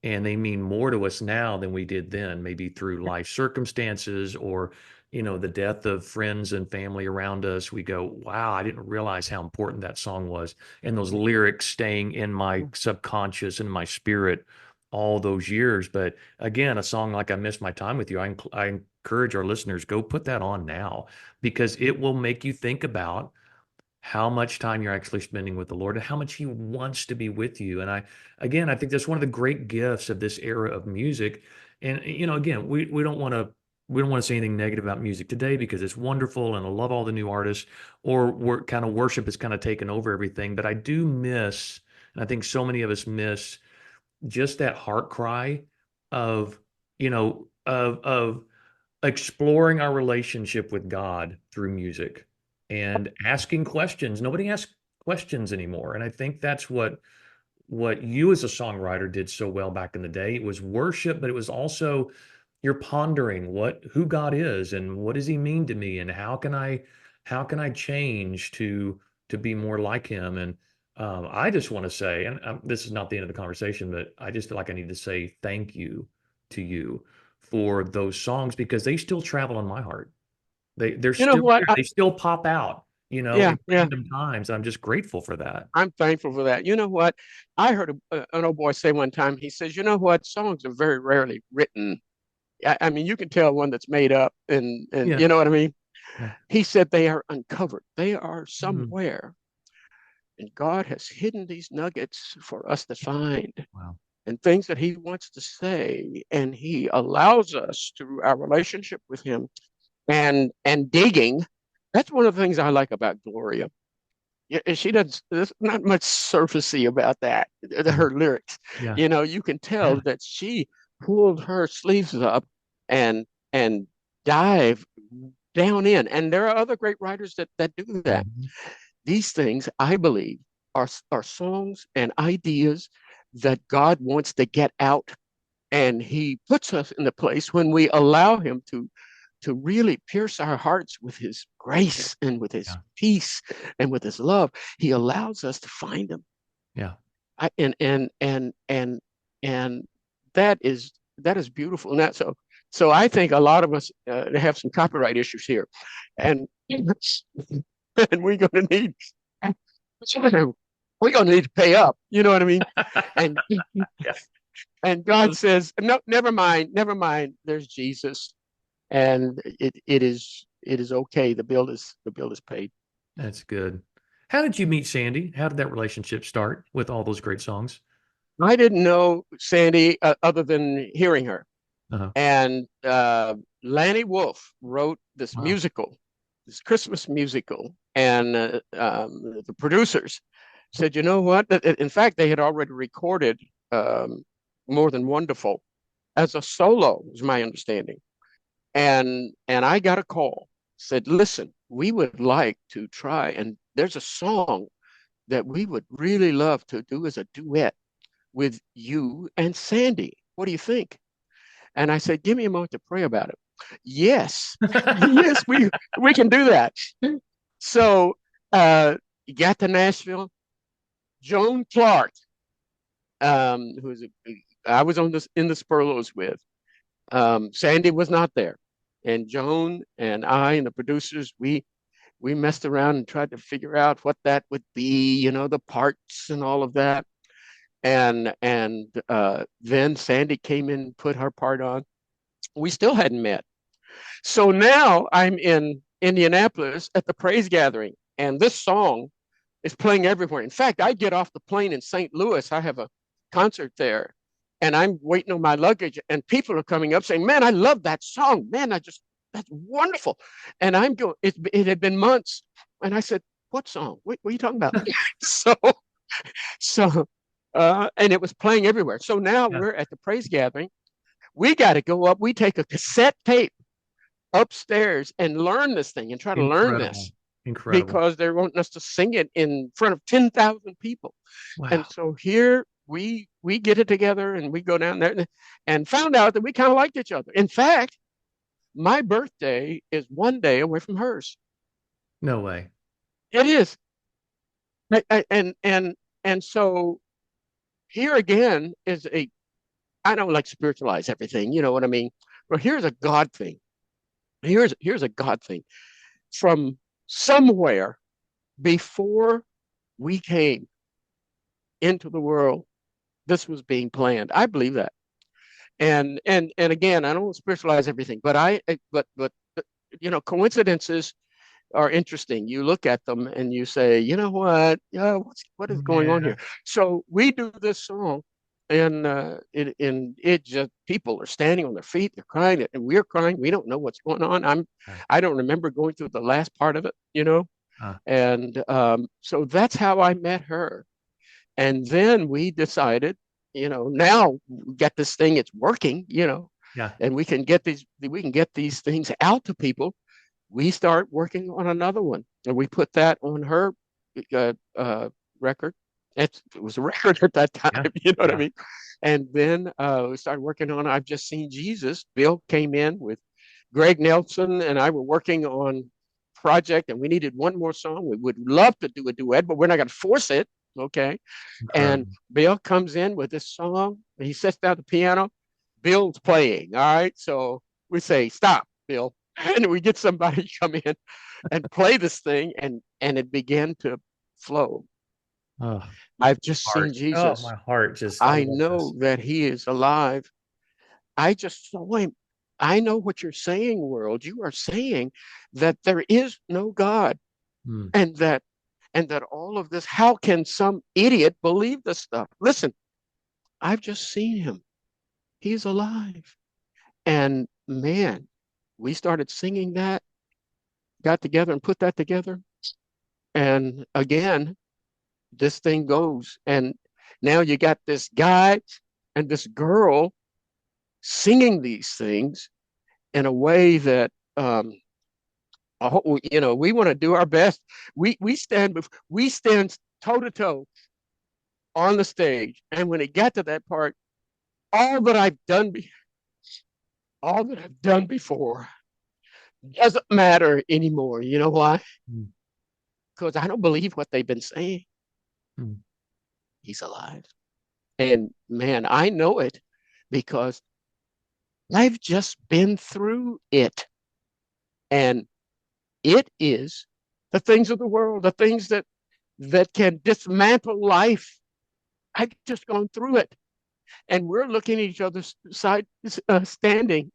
and they mean more to us now than we did then, maybe through life circumstances or the death of friends and family around us, we go, wow, I didn't realize how important that song was. And those lyrics staying in my subconscious and my spirit all those years. But again, a song like I Miss My Time with You, I encourage our listeners, go put that on now because it will make you think about how much time you're actually spending with the Lord and how much He wants to be with you. And I think that's one of the great gifts of this era of music. And again, we don't want to say anything negative about music today because it's wonderful and I love all the new artists or kind of worship has kind of taken over everything. But I do miss, and I think so many of us miss just that heart cry of, of exploring our relationship with God through music and asking questions. Nobody asks questions anymore. And I think that's what you as a songwriter did so well back in the day. It was worship, but it was also you're pondering who God is and what does he mean to me and how can I change to be more like him. And I just want to say, and this is not the end of the conversation, but I just feel like I need to say thank you to you for those songs because they still travel in my heart. They're You know still what? there. They still pop out, Yeah, in yeah. random times. I'm just grateful for that. I'm thankful for that. You know what? I heard an old boy say one time, he says, you know what? Songs are very rarely written. I mean, you can tell one that's made up and Yeah. you know what I mean? Yeah. He said they are uncovered. They are Mm. somewhere. And God has hidden these nuggets for us to find Wow. and things that he wants to say. And he allows us through our relationship with him and digging. That's one of the things I like about Gloria. Yeah, she does. There's not much surfacey about that. Mhm. Her lyrics, Yeah. you can Yeah. tell that she pulled her sleeves up and and dive down in. And there are other great writers that do that. Mhm. These things, I believe, are songs and ideas that God wants to get out, and He puts us in the place when we allow Him to really pierce our hearts with his grace and with his Yeah. peace and with his love. He allows us to find him. Yeah. I, and that is beautiful. And so I think a lot of us have some copyright issues here, and and we're gonna need to pay up. You know what I mean? And Yeah. and God says, no, never mind, never mind. There's Jesus, and it is okay. The bill is paid. That's good. How did you meet Sandy? How did that relationship start with all those great songs? I didn't know Sandy other than hearing her. Uh-huh. And Lanny Wolf wrote this Wow. musical, this Christmas musical, and the producers said, you know what? In fact, they had already recorded um, More Than Wonderful as a solo, is my understanding. And I got a call, said, listen, we would like to try, and there's a song that we would really love to do as a duet with you and Sandy. What do you think? And I said, give me a moment to pray about it. Yes, yes, we can do that. So uh, got to Nashville. Joan Clark, who's I was on this in the Spurlos with. Sandy was not there, and Joan and I and the producers we messed around and tried to figure out what that would be, the parts and all of that. And then Sandy came in and put her part on. We still hadn't met. So now I'm in Indianapolis at the praise gathering, and this song is playing everywhere. In fact, I get off the plane in St. Louis. I have a concert there, and I'm waiting on my luggage, and people are coming up saying, "Man, I love that song. Man, that's wonderful." And I'm going. It had been months, and I said, "What song? What are you talking about?" so and it was playing everywhere. So now Yeah. we're at the praise gathering. We got to go up. We take a cassette tape upstairs and learn this thing and try to learn Incredible. this Incredible. because they're wanting us to sing it in front of 10,000 people. And Wow. so here we get it together and we go down there and found out that we kind of liked each other. In fact, my birthday is one day away from hers. No way. It is. And so here again is I don't like spiritualize everything, you know what I mean? But here's a God thing. Here's a God thing. From somewhere before we came into the world, this was being planned. I believe that. And again, I don't spiritualize everything, but coincidences are interesting. You look at them and you say, you know what? Yeah, what is going on Yeah. here? So we do this song, and it just people are standing on their feet, they're crying, and we're crying. We don't know what's going on. Yeah. I don't remember going through the last part of it. Uh, And so that's how I met her. And then we decided, now we got this thing, it's working, yeah. and we can get these things out to people. We start working on another one, and we put that on her uh, uh, record. It was a record at that time, Yeah. you know what I Yeah. mean? And then we started working on I've Just Seen Jesus. Bill came in with Greg Nelson, and I were working on project, and we needed one more song. We would love to do a duet, but we're not going to force it. Okay. And Incredible. Bill comes in with this song, and he sits down at the piano. Bill's playing. All right. So we say, stop, Bill. And we get somebody to come in and play this thing, and it began to flow. Oh, I've just seen heart. Oh, my Jesus. heart just, I I love know this. that he is alive. I just saw him. I know what you're saying, world. You are saying that there is no God, Hmm. and that all of this, how can some idiot believe this stuff? Listen, I've just seen him. He's alive. And man, we started singing that, got together and put that together. And again, this thing goes. And now you got this guy and this girl singing these things in a way that, we want to do our best. We stand toe to toe on the stage. And when it got to that part, all that I've done, all that I've done before doesn't matter anymore. You know why? Hmm. Because I don't believe what they've been saying. Hmm. He's alive. And man, I know it because I've just been through it. And it is the things of the world, the things that can dismantle life. I've just gone through it. And we're looking at each other's side, standing,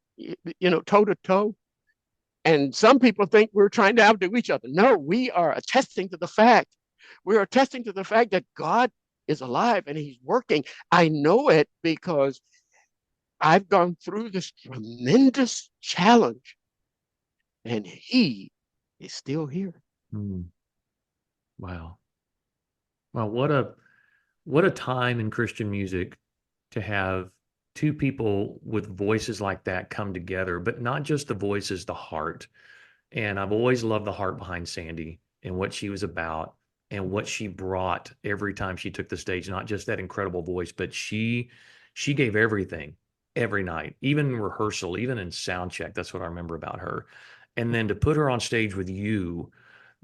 toe to toe. And some people think we're trying to outdo each other. No, we are attesting to the fact. We are attesting to the fact that God is alive and he's working. I know it because I've gone through this tremendous challenge and he is still here. Hmm. Wow. Wow. What a time in Christian music to have two people with voices like that come together, but not just the voices, the heart. And I've always loved the heart behind Sandi and what she was about and what she brought every time she took the stage, not just that incredible voice, but she gave everything every night, even in rehearsal, even in sound check. That's what I remember about her. And then to put her on stage with you,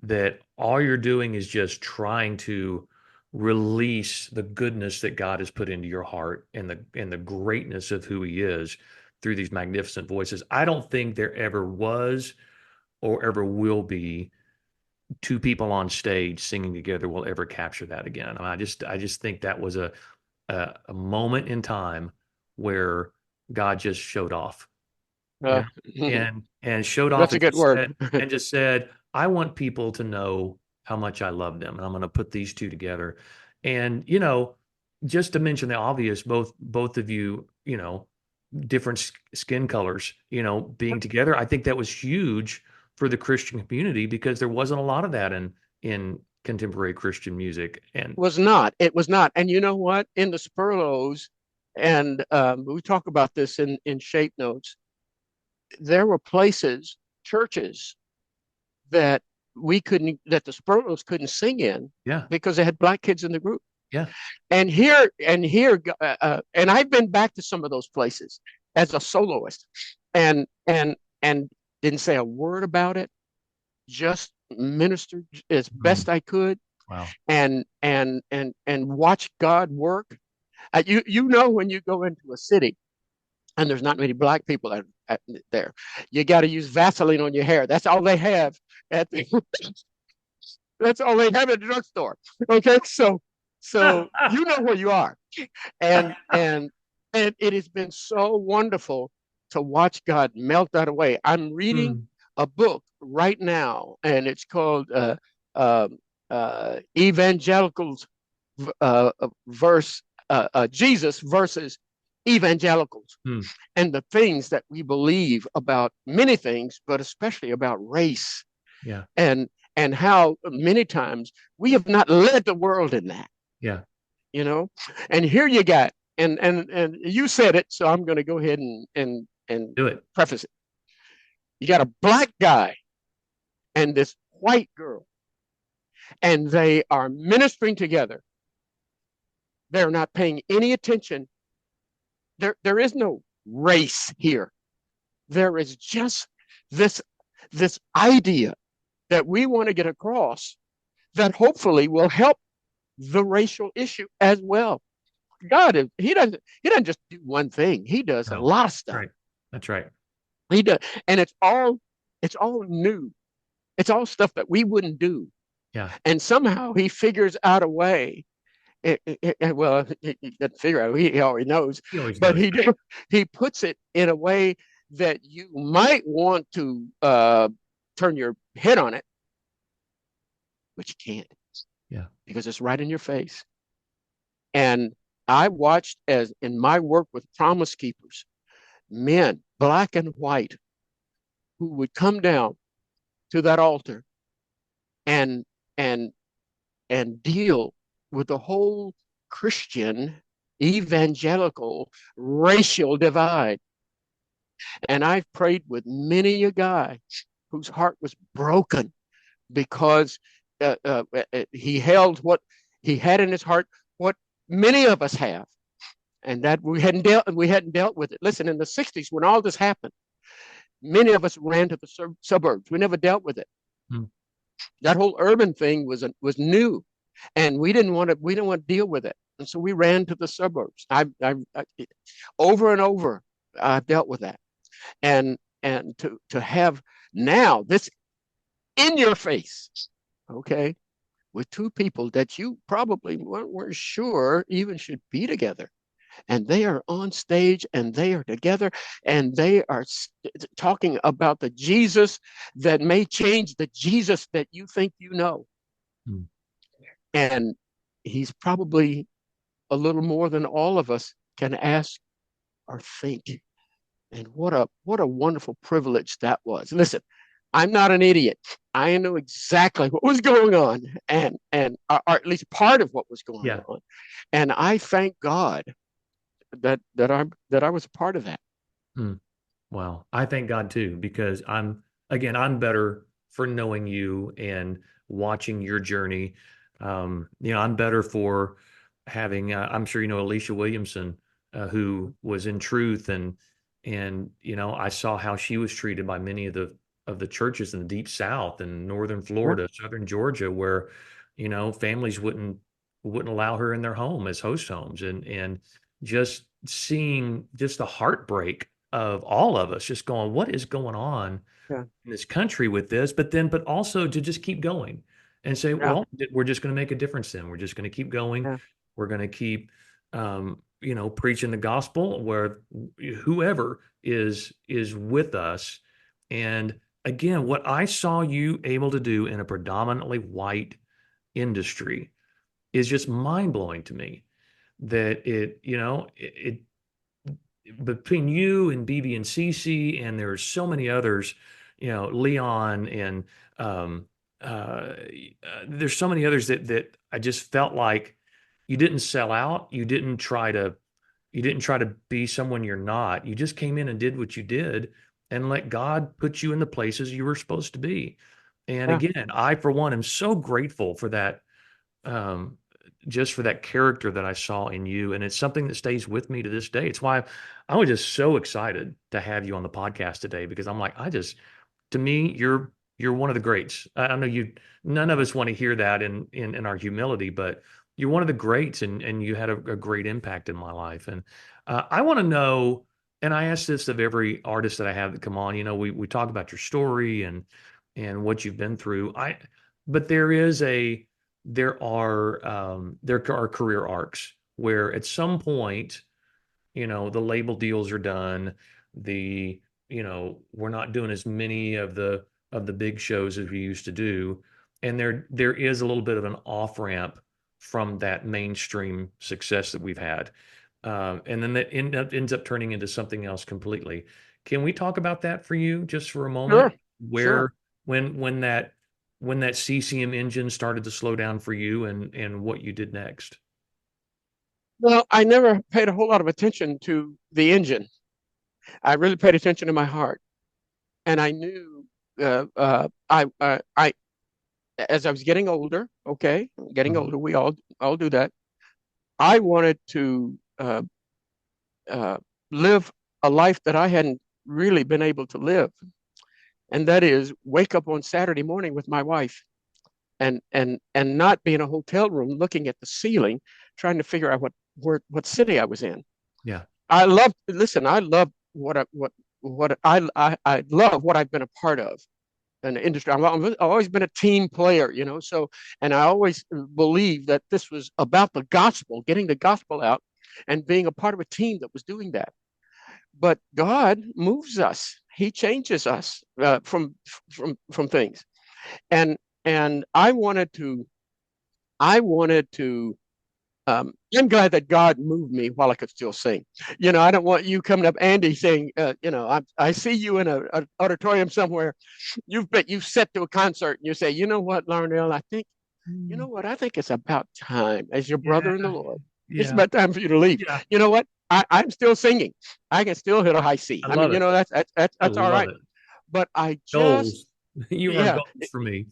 that all you're doing is just trying to release the goodness that God has put into your heart and the greatness of who he is through these magnificent voices. I don't think there ever was or ever will be two people on stage singing together will ever capture that again. I mean, I just think that was a moment in time where God just showed off, you Uh, know, and showed off that's a and good word. just said, I want people to know how much I love them, and I'm going to put these two together. And just to mention the obvious, both of you, different skin colors, being together. I think that was huge for the Christian community because there wasn't a lot of that in contemporary Christian music. And Was not. It was not. And you know what? In the Spuros, and we talk about this in shape notes, there were places, churches that that the Spuros couldn't sing in yeah, because they had black kids in the group. yeah, And I've been back to some of those places as a soloist, and didn't say a word about it. Just ministered as mm, best I could, wow, and watch God work. You know when you go into a city and there's not many black people, there. You got to use Vaseline on your hair. That's all they have at the, that's all they have at the drugstore. Okay, so you know where you are, and and it has been so wonderful to watch God melt that away. I'm reading Mm, a book right now, and it's called uh, Evangelicals verse Jesus versus Evangelicals, mm, and the things that we believe about many things, but especially about race yeah, and and how many times we have not led the world in that, yeah. you know. And here you got, and you said it, so I'm going to go ahead and Do it. preface it. You got a black guy and this white girl, and they are ministering together. They're not paying any attention. There is no race here. There is just this this idea that we want to get across that hopefully will help the racial issue as well. God is he doesn't just do one thing. He does a No, lot of stuff. right. That's right. He does, and it's all new. It's all stuff that we wouldn't do. Yeah. And somehow he figures out a way. Well, he doesn't figure out. He already knows, He always but knows. Right. he puts it in a way that you might want to turn your head on it, but you can't Yeah. because it's right in your face. And I watched as in my work with Promise Keepers, men, black and white, who would come down to that altar and and and deal with the whole Christian evangelical racial divide. And I've prayed with many a guy whose heart was broken because he held what he had in his heart, what many of us have, and that we hadn't dealt with it. Listen, in the '60s, when all this happened, many of us ran to the suburbs. We never dealt with it. Mm, That whole urban thing was new, and we didn't want to deal with it, and so we ran to the suburbs. I over and over I've dealt with that, and to have now this in your face, okay, with two people that you probably weren't sure even should be together, and they are on stage and they are together and they are talking about the Jesus that may change the Jesus that you think you know. mm. And he's probably a little more than all of us can ask or think. And what a wonderful privilege that was. Listen, I'm not an idiot. I know exactly what was going on, and or at least part of what was going Yeah. on. And I thank God that I was a part of that. Mm. Wow. I thank God too, because I'm better for knowing you and watching your journey. I'm better for having, I'm sure you know Alicia Williamson, who was in truth I saw how she was treated by many of the churches in the deep South and northern Yeah, Florida, southern Georgia, where, families wouldn't allow her in their home as host homes and just seeing just the heartbreak of all of us just going, what is going on yeah, in this country with this? But also to just keep going and say, yeah, well, we're just going to make a difference then. We're just going to keep going. yeah, We're going to keep, preaching the gospel where whoever is with us. And again, what I saw you able to do in a predominantly white industry is just mind blowing to me that between you and BB and CC, and there's so many others, Leon and um, there's so many others that I just felt like you didn't sell out. You didn't try to be someone you're not. You just came in and did what you did and let God put you in the places you were supposed to be. And yeah, again, I, for one, am so grateful for that, um, just for that character that I saw in you. And it's something that stays with me to this day. It's why I was just so excited to have you on the podcast today, because I'm like, to me, you're one of the greats. I know none of us want to hear that in our humility, but you're one of the greats, and you had a great impact in my life. And I want to know, and I ask this of every artist that I have that come on. We talk about your story and what you've been through. But there are career arcs where at some point, the label deals are done. The, we're not doing as many of the big shows as we used to do. And there is a little bit of an off ramp from that mainstream success that we've had. And then ends up turning into something else completely. Can we talk about that for you just for a moment? Sure, sure. Where when that CCM engine started to slow down for you and what you did next? Well, I never paid a whole lot of attention to the engine. I really paid attention to my heart, and I knew I as I was getting older. Okay, getting Mhm. older. We all do that. I wanted to uh, live a life that I hadn't really been able to live, and that is wake up on Saturday morning with my wife and not be in a hotel room looking at the ceiling, trying to figure out what city I was in. Yeah. I love I love what I've been a part of in the industry. I've always been a team player, so, and I always believed that this was about the gospel, getting the gospel out and being a part of a team that was doing that. But God moves us. He changes us from things. And and I wanted to I'm glad that God moved me while I could still sing. I don't want you coming up, Andy, saying, I see you in a auditorium somewhere. You've set to a concert and you say, you know what, Larnelle, Mm. I think it's about time as your Yeah. brother in the Lord. It's Yeah. about time for you to leave. Yeah. You know what? I'm still singing. I can still hit a high C. I I mean, love it. I that's all love right. it. But I just, Goals. You are yeah, goals for me.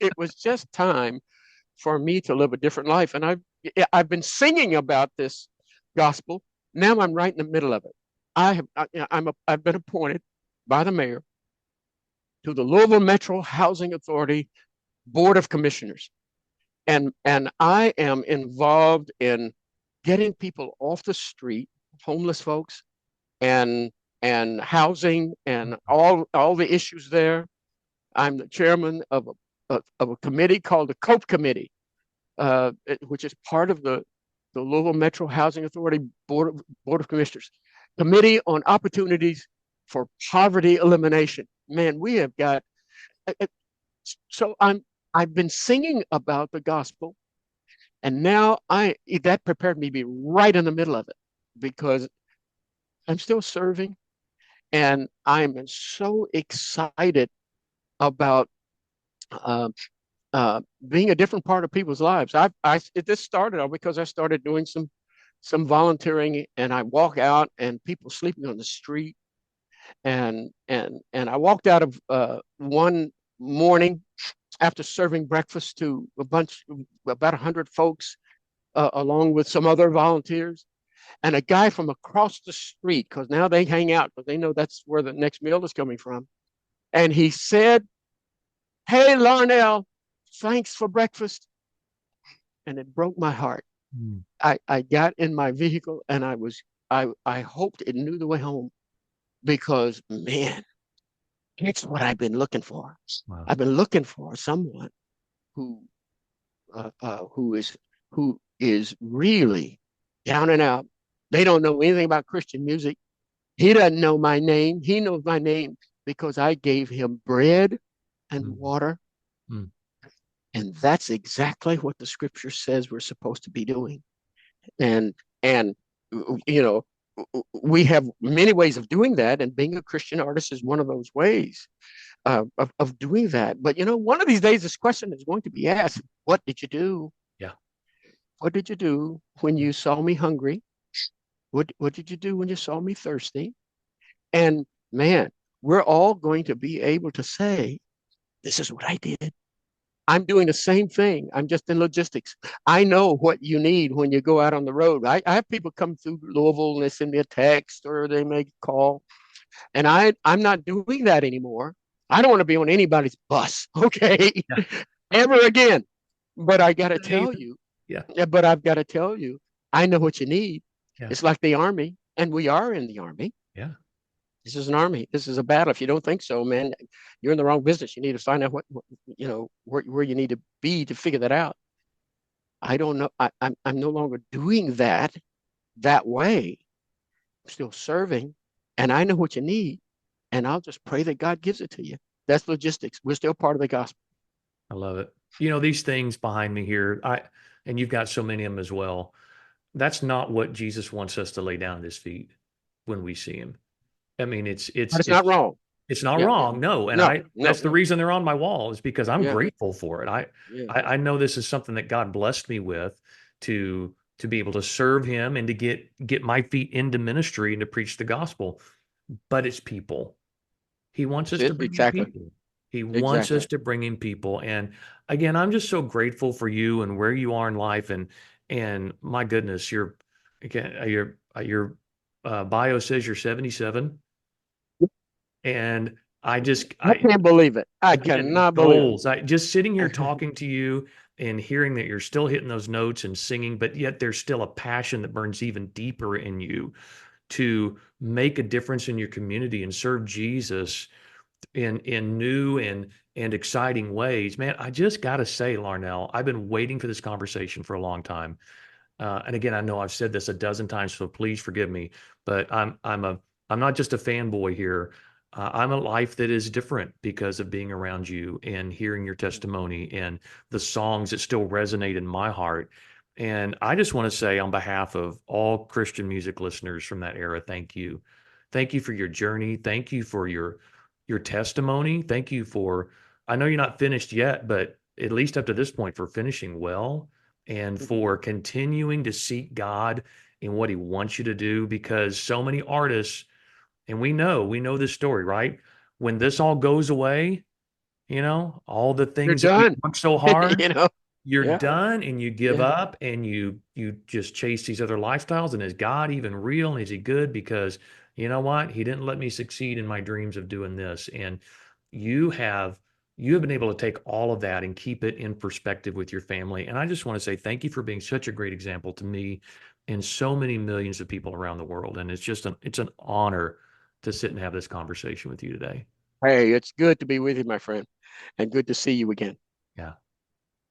it was just time for me to live a different life. And I've been singing about this gospel. Now I'm right in the middle of it. I've been appointed by the mayor to the Louisville Metro Housing Authority Board of Commissioners, and I am involved in getting people off the street, homeless folks, and and housing and all the issues there. I'm the chairman of a committee called the COPE Committee, which is part of the Louisville Metro Housing Authority Board of Commissioners, Committee on Opportunities for Poverty Elimination. Man, we have got so I've been singing about the gospel, and now I that prepared me to be right in the middle of it because I'm still serving, and I'm so excited about uh, being a different part of people's lives. This started because I started doing some volunteering, and I walk out and people sleeping on the street, and I walked out of one morning after serving breakfast to about 100 folks, along with some other volunteers, and a guy from across the street, because now they hang out because they know that's where the next meal is coming from, and he said, "Hey, Larnelle, thanks for breakfast." And it broke my heart. Mm. I got in my vehicle and I hoped it knew the way home because, man, it's what I've been looking for. Wow. I've been looking for someone who uh, uh, who is who is really down and out. They don't know anything about Christian music. He doesn't know my name. He knows my name because I gave him bread and Mm. water. Mm. And that's exactly what the scripture says we're supposed to be doing. And you know, we have many ways of doing that, and being a Christian artist is one of those ways of doing that. But one of these days, this question is going to be asked: what did you do? Yeah. What did you do when you saw me hungry? What did you do when you saw me thirsty? And man, we're all going to be able to say, this is what I did. I'm doing the same thing. I'm just in logistics. I know what you need when you go out on the road. I have people come through Louisville and they send me a text or they make a call. And I'm not doing that anymore. I don't want to be on anybody's bus, okay? Yeah. Ever again. But I got to Same. tell you, Yeah. yeah, but I've got to tell you, I know what you need. Yeah. It's like the army. And we are in the army. Yeah, This is an army. This is a battle. If you don't think so, man, you're in the wrong business. You need to find out where you need to be to figure that out. I don't know. I'm no longer doing that way. I'm still serving, and I know what you need, and I'll just pray that God gives it to you. That's logistics. We're still part of the gospel. I love it. These things behind me here, and you've got so many of them as well. That's not what Jesus wants us to lay down at his feet when we see him. I mean, But it's not wrong. it's not Yeah, yeah. wrong. No. And No, that's no. the reason they're on my wall is because I'm Yeah, grateful for it. yeah. I know this is something that God blessed me with to be able to serve him and to get my feet into ministry and to preach the gospel. But it's people. He wants That's us to it. bring in Exactly. people. He wants Exactly. us to bring in people. And again, I'm just so grateful for you and where you are in life. And my goodness, your bio says you're 77. And I can't believe it. I again, cannot believe goals. I just sitting here it. talking to you and hearing that you're still hitting those notes and singing, but yet there's still a passion that burns even deeper in you to make a difference in your community and serve Jesus in new and exciting ways. Man, I just got to say, Larnelle, I've been waiting for this conversation for a long time. And again, I know I've said this a dozen times, so please forgive me. But I'm not just a fanboy here. I'm a life that is different because of being around you and hearing your testimony and the songs that still resonate in my heart. And I just want to say, on behalf of all Christian music listeners from that era, thank you. Thank you for your journey. Thank you for your testimony. Thank you for, I know you're not finished yet, but at least up to this point, for finishing well and for continuing to seek God in what he wants you to do, because so many artists, and we know this story, right? When this all goes away, all the You're things that we done. worked so hard, You know? you're Yeah, done and you give yeah. up and you just chase these other lifestyles. And is God even real? And is he good? Because you know what? He didn't let me succeed in my dreams of doing this. And you have you have been able to take all of that and keep it in perspective with your family. And I just want to say thank you for being such a great example to me and so many millions of people around the world. And it's an honor to sit and have this conversation with you today. Hey, it's good to be with you, my friend, and good to see you again. Yeah.